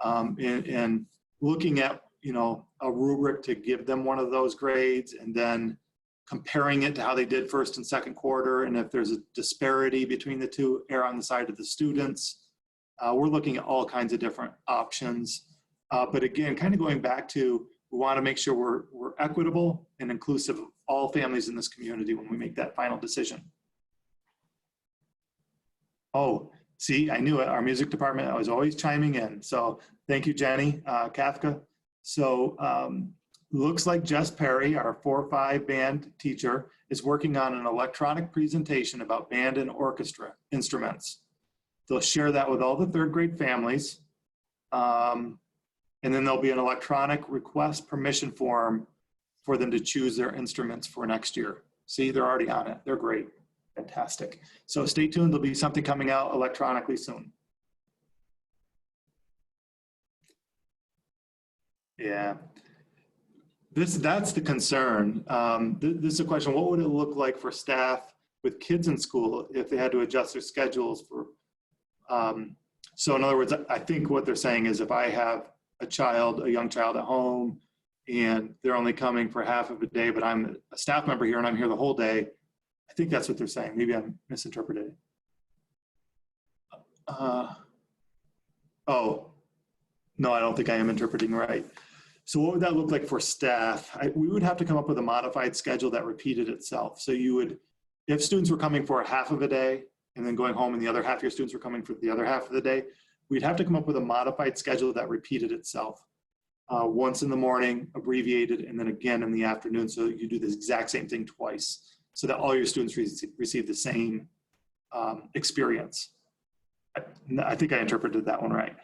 and looking at, a rubric to give them one of those grades, and then comparing it to how they did first and second quarter. And if there's a disparity between the two, err on the side of the students. We're looking at all kinds of different options. But again, kind of going back to, we want to make sure we're equitable and inclusive of all families in this community when we make that final decision. Oh, see, I knew it. Our music department was always chiming in. So thank you, Jenny Kafka. So looks like Jess Perry, our 4-5 band teacher, is working on an electronic presentation about band and orchestra instruments. They'll share that with all the third grade families. And then there'll be an electronic request permission form for them to choose their instruments for next year. See, they're already on it. They're great. Fantastic. So stay tuned. There'll be something coming out electronically soon. Yeah. That's the concern. This is a question. What would it look like for staff with kids in school if they had to adjust their schedules for, so in other words, I think what they're saying is if I have a young child at home and they're only coming for half of a day, but I'm a staff member here and I'm here the whole day. I think that's what they're saying. Maybe I'm misinterpreting. Oh, no, I don't think I am interpreting right. So what would that look like for staff? We would have to come up with a modified schedule that repeated itself. So you would, if students were coming for a half of a day and then going home and the other half of your students were coming for the other half of the day, we'd have to come up with a modified schedule that repeated itself. Once in the morning, abbreviated, and then again in the afternoon. So you do the exact same thing twice so that all your students receive the same experience. I think I interpreted that one right.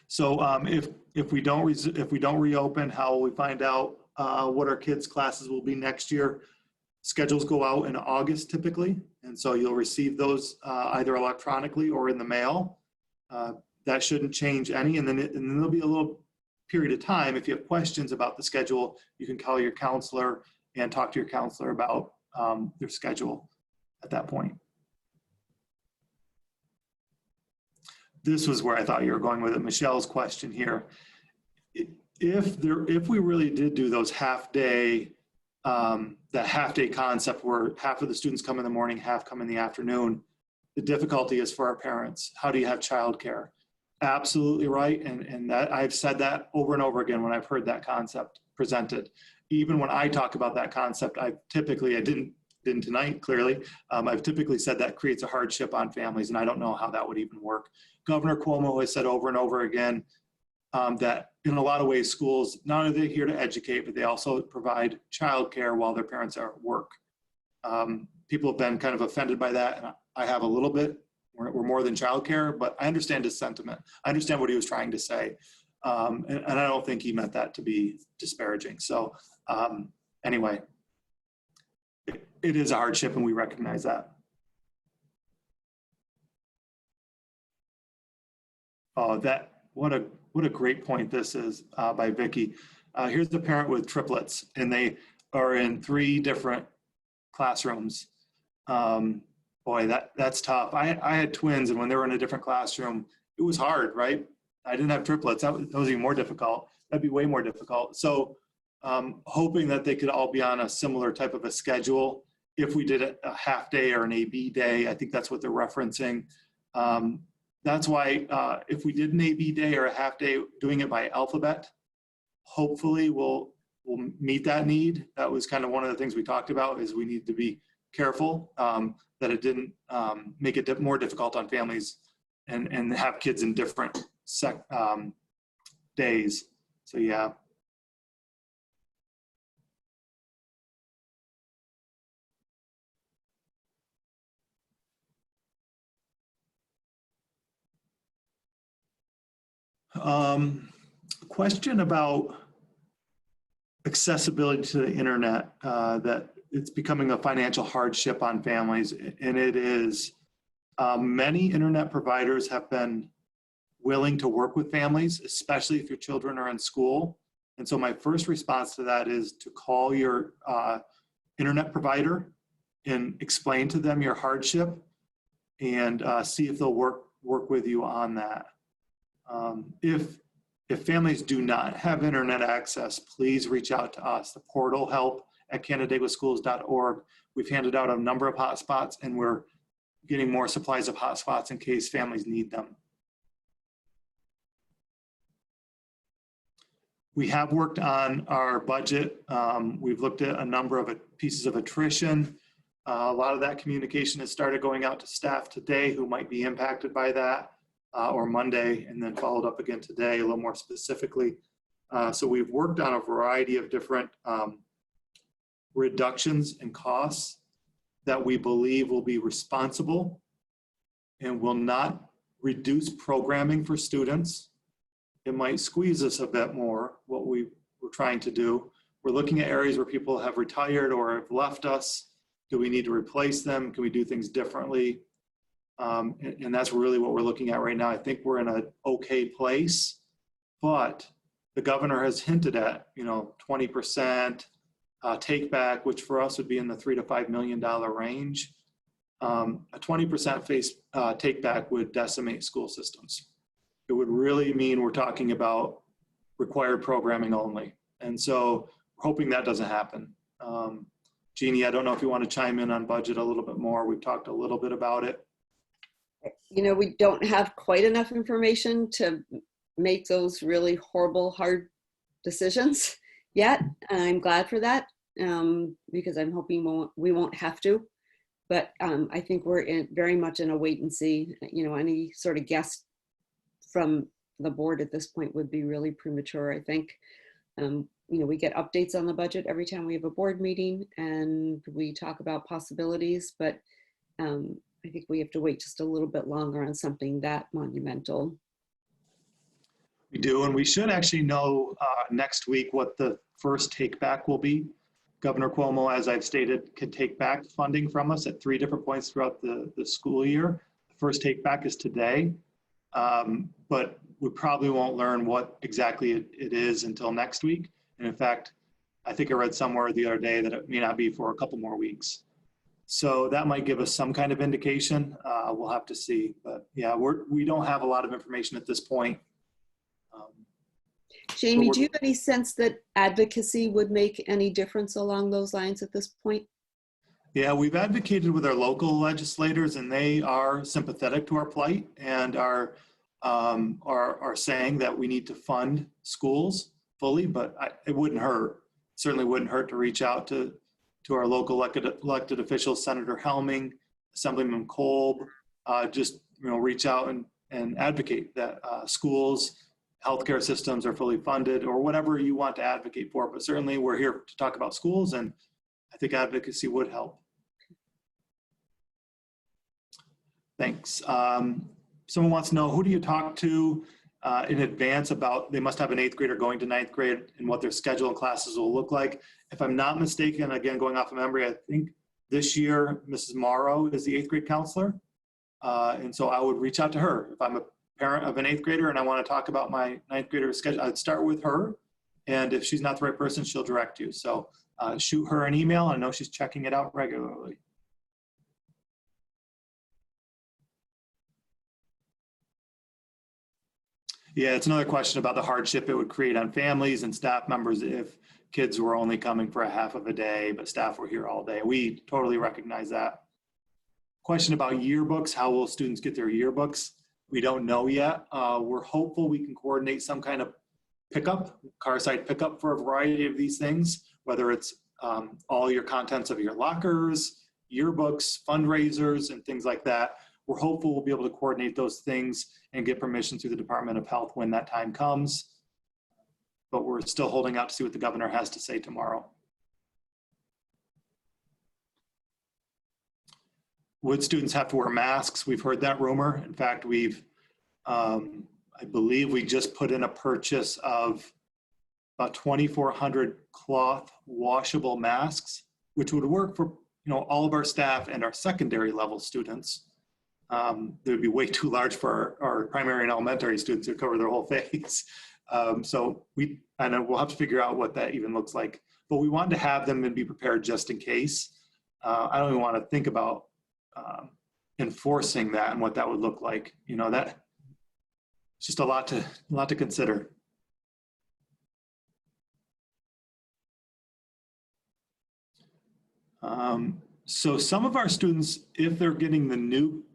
So if we don't reopen, how will we find out what our kids' classes will be next year? Schedules go out in August typically, and so you'll receive those either electronically or in the mail. That shouldn't change any, and then there'll be a little period of time. If you have questions about the schedule, you can call your counselor and talk to your counselor about their schedule at that point. This was where I thought you were going with it. Michelle's question here. If we really did do those half-day, that half-day concept where half of the students come in the morning, half come in the afternoon, the difficulty is for our parents. How do you have childcare? Absolutely right, and that I've said that over and over again when I've heard that concept presented. Even when I talk about that concept, I didn't tonight, clearly. I've typically said that creates a hardship on families, and I don't know how that would even work. Governor Cuomo has said over and over again that in a lot of ways, schools, not only are they here to educate, but they also provide childcare while their parents are at work. People have been kind of offended by that, and I have a little bit. We're more than childcare, but I understand his sentiment. I understand what he was trying to say, and I don't think he meant that to be disparaging. So anyway, it is a hardship, and we recognize that. Oh, what a great point this is by Vicki. Here's the parent with triplets, and they are in 3 different classrooms. Boy, that's tough. I had twins, and when they were in a different classroom, it was hard, right? I didn't have triplets. That was even more difficult. That'd be way more difficult. So hoping that they could all be on a similar type of a schedule. If we did a half day or an AB day, I think that's what they're referencing. That's why if we did an AB day or a half day, doing it by alphabet, hopefully we'll meet that need. That was kind of one of the things we talked about, is we need to be careful that it didn't make it more difficult on families and have kids in different days. So yeah. Question about accessibility to the internet, that it's becoming a financial hardship on families, and it is. Many internet providers have been willing to work with families, especially if your children are in school. And so my first response to that is to call your internet provider and explain to them your hardship, and see if they'll work with you on that. If families do not have internet access, please reach out to us, the portal help@canandaiguaschools.org. We've handed out a number of hotspots, and we're getting more supplies of hotspots in case families need them. We have worked on our budget. We've looked at a number of pieces of attrition. A lot of that communication has started going out to staff today who might be impacted by that, or Monday, and then followed up again today a little more specifically. So we've worked on a variety of different reductions in costs that we believe will be responsible and will not reduce programming for students. It might squeeze us a bit more, what we were trying to do. We're looking at areas where people have retired or have left us. Do we need to replace them? Can we do things differently? And that's really what we're looking at right now. I think we're in an okay place, but the governor has hinted at, 20% take back, which for us would be in the $3 to $5 million range. A 20% take back would decimate school systems. It would really mean we're talking about required programming only. And so we're hoping that doesn't happen. Jeannie, I don't know if you want to chime in on budget a little bit more. We've talked a little bit about it. We don't have quite enough information to make those really horrible, hard decisions yet. I'm glad for that, because I'm hoping we won't have to. But I think we're very much in a wait and see. Any sort of guess from the board at this point would be really premature, I think. We get updates on the budget every time we have a board meeting, and we talk about possibilities, but I think we have to wait just a little bit longer on something that monumental. We do, and we should actually know next week what the first take back will be. Governor Cuomo, as I've stated, can take back funding from us at 3 different points throughout the school year. The first take back is today, but we probably won't learn what exactly it is until next week. And in fact, I think I read somewhere the other day that it may not be for a couple more weeks. So that might give us some kind of indication. We'll have to see. But yeah, we don't have a lot of information at this point. Jamie, do you have any sense that advocacy would make any difference along those lines at this point? Yeah, we've advocated with our local legislators, and they are sympathetic to our plight and are saying that we need to fund schools fully, but it wouldn't hurt. Certainly wouldn't hurt to reach out to our local elected officials, Senator Helming, Assemblyman Kolb, just reach out and advocate that schools, healthcare systems are fully funded, or whatever you want to advocate for. But certainly we're here to talk about schools, and I think advocacy would help. Thanks. Someone wants to know, who do you talk to in advance about, they must have an 8th grader going to 9th grade and what their schedule and classes will look like. If I'm not mistaken, again, going off of memory, I think this year, Mrs. Morrow is the 8th grade counselor. And so I would reach out to her. If I'm a parent of an 8th grader and I want to talk about my 9th grader schedule, I'd start with her. And if she's not the right person, she'll direct you. So shoot her an email. I know she's checking it out regularly. Yeah, it's another question about the hardship it would create on families and staff members if kids were only coming for a half of a day, but staff were here all day. We totally recognize that. Question about yearbooks. How will students get their yearbooks? We don't know yet. We're hopeful we can coordinate some kind of pickup, car side pickup for a variety of these things, whether it's all your contents of your lockers, yearbooks, fundraisers, and things like that. We're hopeful we'll be able to coordinate those things and get permission through the Department of Health when that time comes. But we're still holding out to see what the governor has to say tomorrow. Would students have to wear masks? We've heard that rumor. In fact, I believe we just put in a purchase of about 2,400 cloth washable masks, which would work for all of our staff and our secondary level students. They would be way too large for our primary and elementary students who cover their whole face. So we'll have to figure out what that even looks like. But we wanted to have them and be prepared just in case. I don't even want to think about enforcing that and what that would look like. That it's just a lot to consider. So some of our students, if they're getting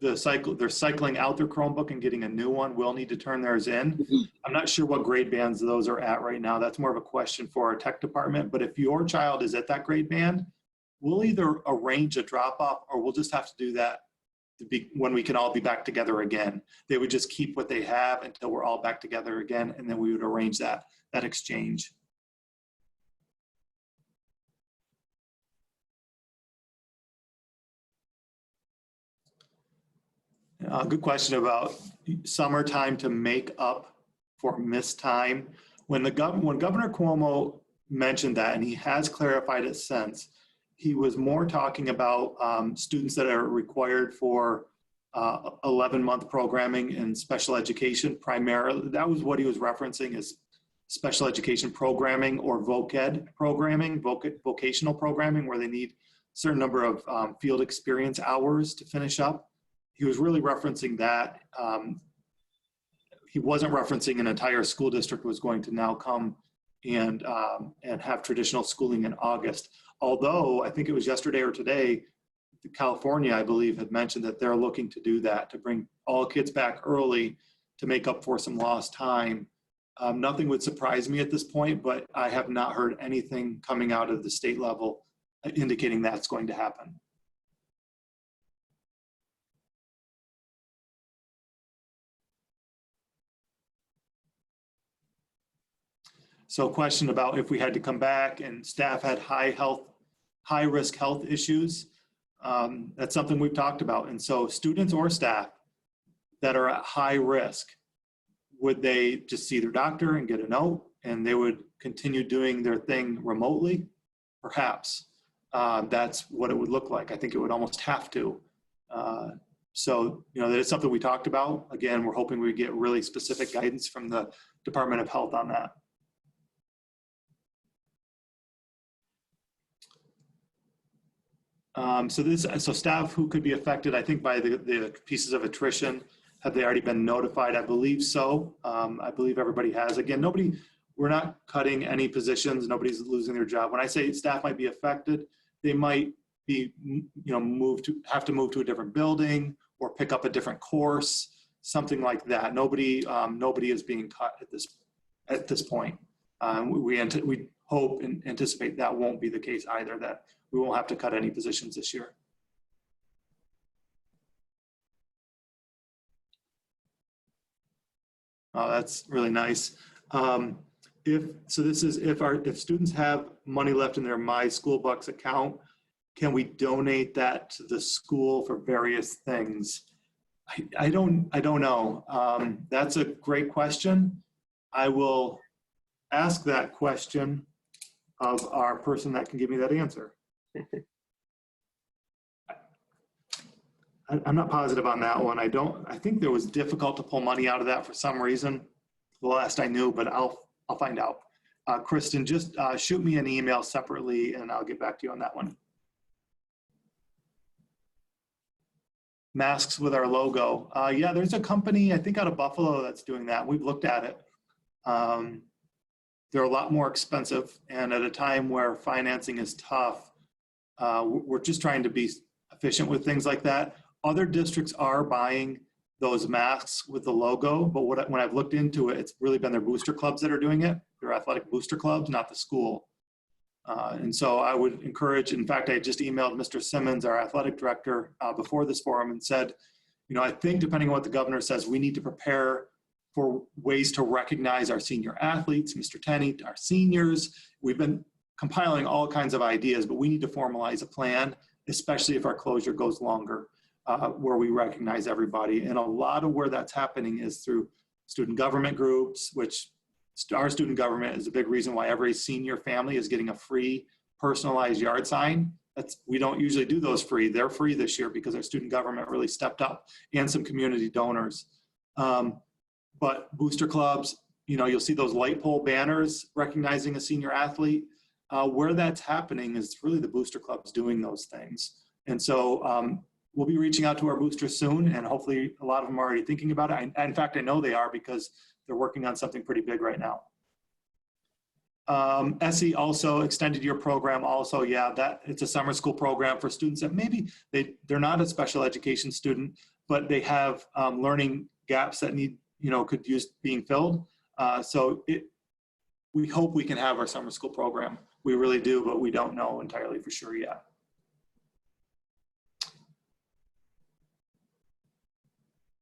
they're cycling out their Chromebook and getting a new one, will need to turn theirs in. I'm not sure what grade bands those are at right now. That's more of a question for our tech department. But if your child is at that grade band, we'll either arrange a drop off or we'll just have to do that when we can all be back together again. They would just keep what they have until we're all back together again, and then we would arrange that exchange. Good question about summertime to make up for missed time. When Governor Cuomo mentioned that, and he has clarified it since, he was more talking about students that are required for 11-month programming in special education primarily. That was what he was referencing as special education programming or voc-ed programming, vocational programming, where they need a certain number of field experience hours to finish up. He was really referencing that. He wasn't referencing an entire school district was going to now come and have traditional schooling in August. Although I think it was yesterday or today, California, I believe, had mentioned that they're looking to do that, to bring all kids back early to make up for some lost time. Nothing would surprise me at this point, but I have not heard anything coming out of the state level indicating that's going to happen. So a question about if we had to come back and staff had high risk health issues. That's something we've talked about. And so students or staff that are at high risk, would they just see their doctor and get a note and they would continue doing their thing remotely? Perhaps. That's what it would look like. I think it would almost have to. So, that is something we talked about. Again, we're hoping we get really specific guidance from the Department of Health on that. So staff who could be affected, I think, by the pieces of attrition, have they already been notified? I believe so. I believe everybody has. Again, we're not cutting any positions. Nobody's losing their job. When I say staff might be affected, they might be, have to move to a different building or pick up a different course, something like that. Nobody is being cut at this point. We hope and anticipate that won't be the case either, that we won't have to cut any positions this year. Oh, that's really nice. If students have money left in their My School Bucks account, can we donate that to the school for various things? I don't know. That's a great question. I will ask that question of our person that can give me that answer. I'm not positive on that one. I think there was difficult to pull money out of that for some reason. The last I knew, but I'll find out. Kristen, just shoot me an email separately and I'll get back to you on that one. masks with our logo. Yeah, there's a company, I think out of Buffalo, that's doing that. We've looked at it. They're a lot more expensive, and at a time where financing is tough, we're just trying to be efficient with things like that. Other districts are buying those masks with the logo, but when I've looked into it, it's really been their booster clubs that are doing it, their athletic booster clubs, not the school. And so I would encourage, in fact, I just emailed Mr. Simmons, our athletic director, before this forum and said, you know, I think depending on what the governor says, we need to prepare for ways to recognize our senior athletes, Mr. Tenney, our seniors. We've been compiling all kinds of ideas, but we need to formalize a plan, especially if our closure goes longer, where we recognize everybody. And a lot of where that's happening is through student government groups, which our student government is a big reason why every senior family is getting a free personalized yard sign. We don't usually do those free. They're free this year because our student government really stepped up, and some community donors. But booster clubs, you know, you'll see those light pole banners recognizing a senior athlete. Where that's happening is really the booster clubs doing those things. And so we'll be reaching out to our boosters soon, and hopefully a lot of them are already thinking about it. In fact, I know they are because they're working on something pretty big right now. SE also extended your program also. Yeah, that it's a summer school program for students that maybe they're not a special education student, but they have learning gaps that need, you know, could use being filled. So we hope we can have our summer school program. We really do, but we don't know entirely for sure yet.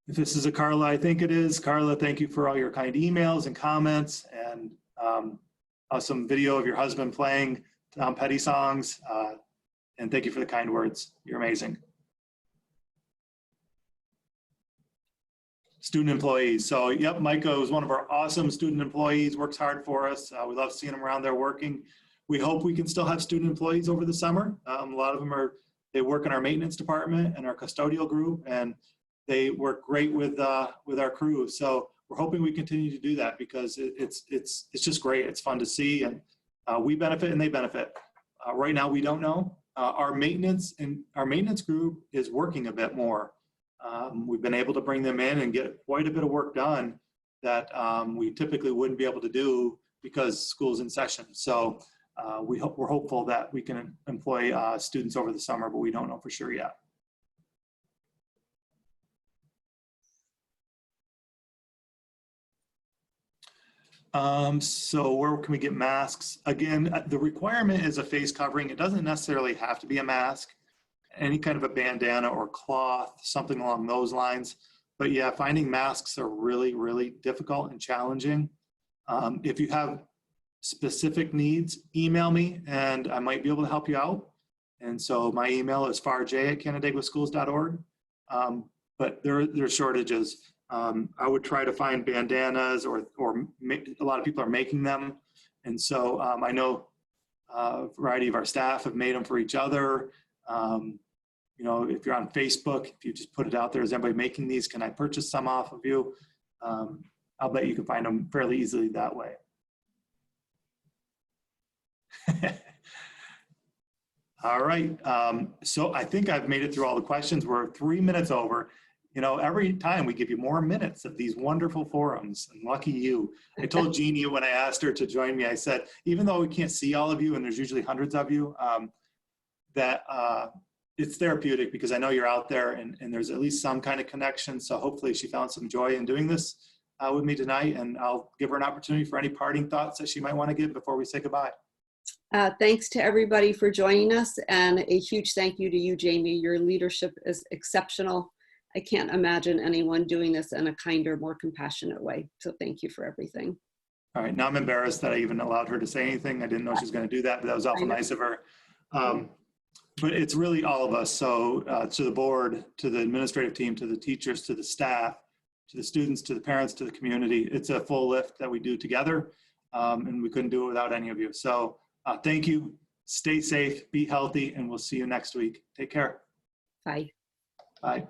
If this is a Carla, I think it is. Carla, thank you for all your kind emails and comments, and some video of your husband playing Tom Petty songs. And thank you for the kind words. You're amazing. Student employees. So yep, Micah is one of our awesome student employees, works hard for us. We love seeing him around there working. We hope we can still have student employees over the summer. A lot of them they work in our maintenance department and our custodial group, and they work great with our crew. So we're hoping we continue to do that because it's just great. It's fun to see, and we benefit and they benefit. Right now, we don't know. Our maintenance group is working a bit more. We've been able to bring them in and get quite a bit of work done that we typically wouldn't be able to do because school's in session. So we're hopeful that we can employ students over the summer, but we don't know for sure yet. So where can we get masks? Again, the requirement is a face covering. It doesn't necessarily have to be a mask, any kind of a bandana or cloth, something along those lines. But yeah, finding masks are really, really difficult and challenging. If you have specific needs, email me and I might be able to help you out. And so my email is farj@canandaiguaschools.org. But there's shortages. I would try to find bandanas or a lot of people are making them. And so I know a variety of our staff have made them for each other. You know, if you're on Facebook, if you just put it out there, is anybody making these? Can I purchase some off of you? I'll bet you can find them fairly easily that way. All right. So I think I've made it through all the questions. We're 3 minutes over. You know, every time we give you more minutes of these wonderful forums, and lucky you. I told Jeannie when I asked her to join me, I said, even though we can't see all of you, and there's usually hundreds of you, that it's therapeutic because I know you're out there and there's at least some kind of connection. So hopefully she found some joy in doing this with me tonight, and I'll give her an opportunity for any parting thoughts that she might want to give before we say goodbye. Thanks to everybody for joining us, and a huge thank you to you, Jamie. Your leadership is exceptional. I can't imagine anyone doing this in a kinder, more compassionate way. So thank you for everything. All right, now I'm embarrassed that I even allowed her to say anything. I didn't know she was going to do that, but that was awful nice of her. But it's really all of us. So to the board, to the administrative team, to the teachers, to the staff, to the students, to the parents, to the community. It's a full lift that we do together, and we couldn't do it without any of you. So thank you. Stay safe, be healthy, and we'll see you next week. Take care. Bye. Bye.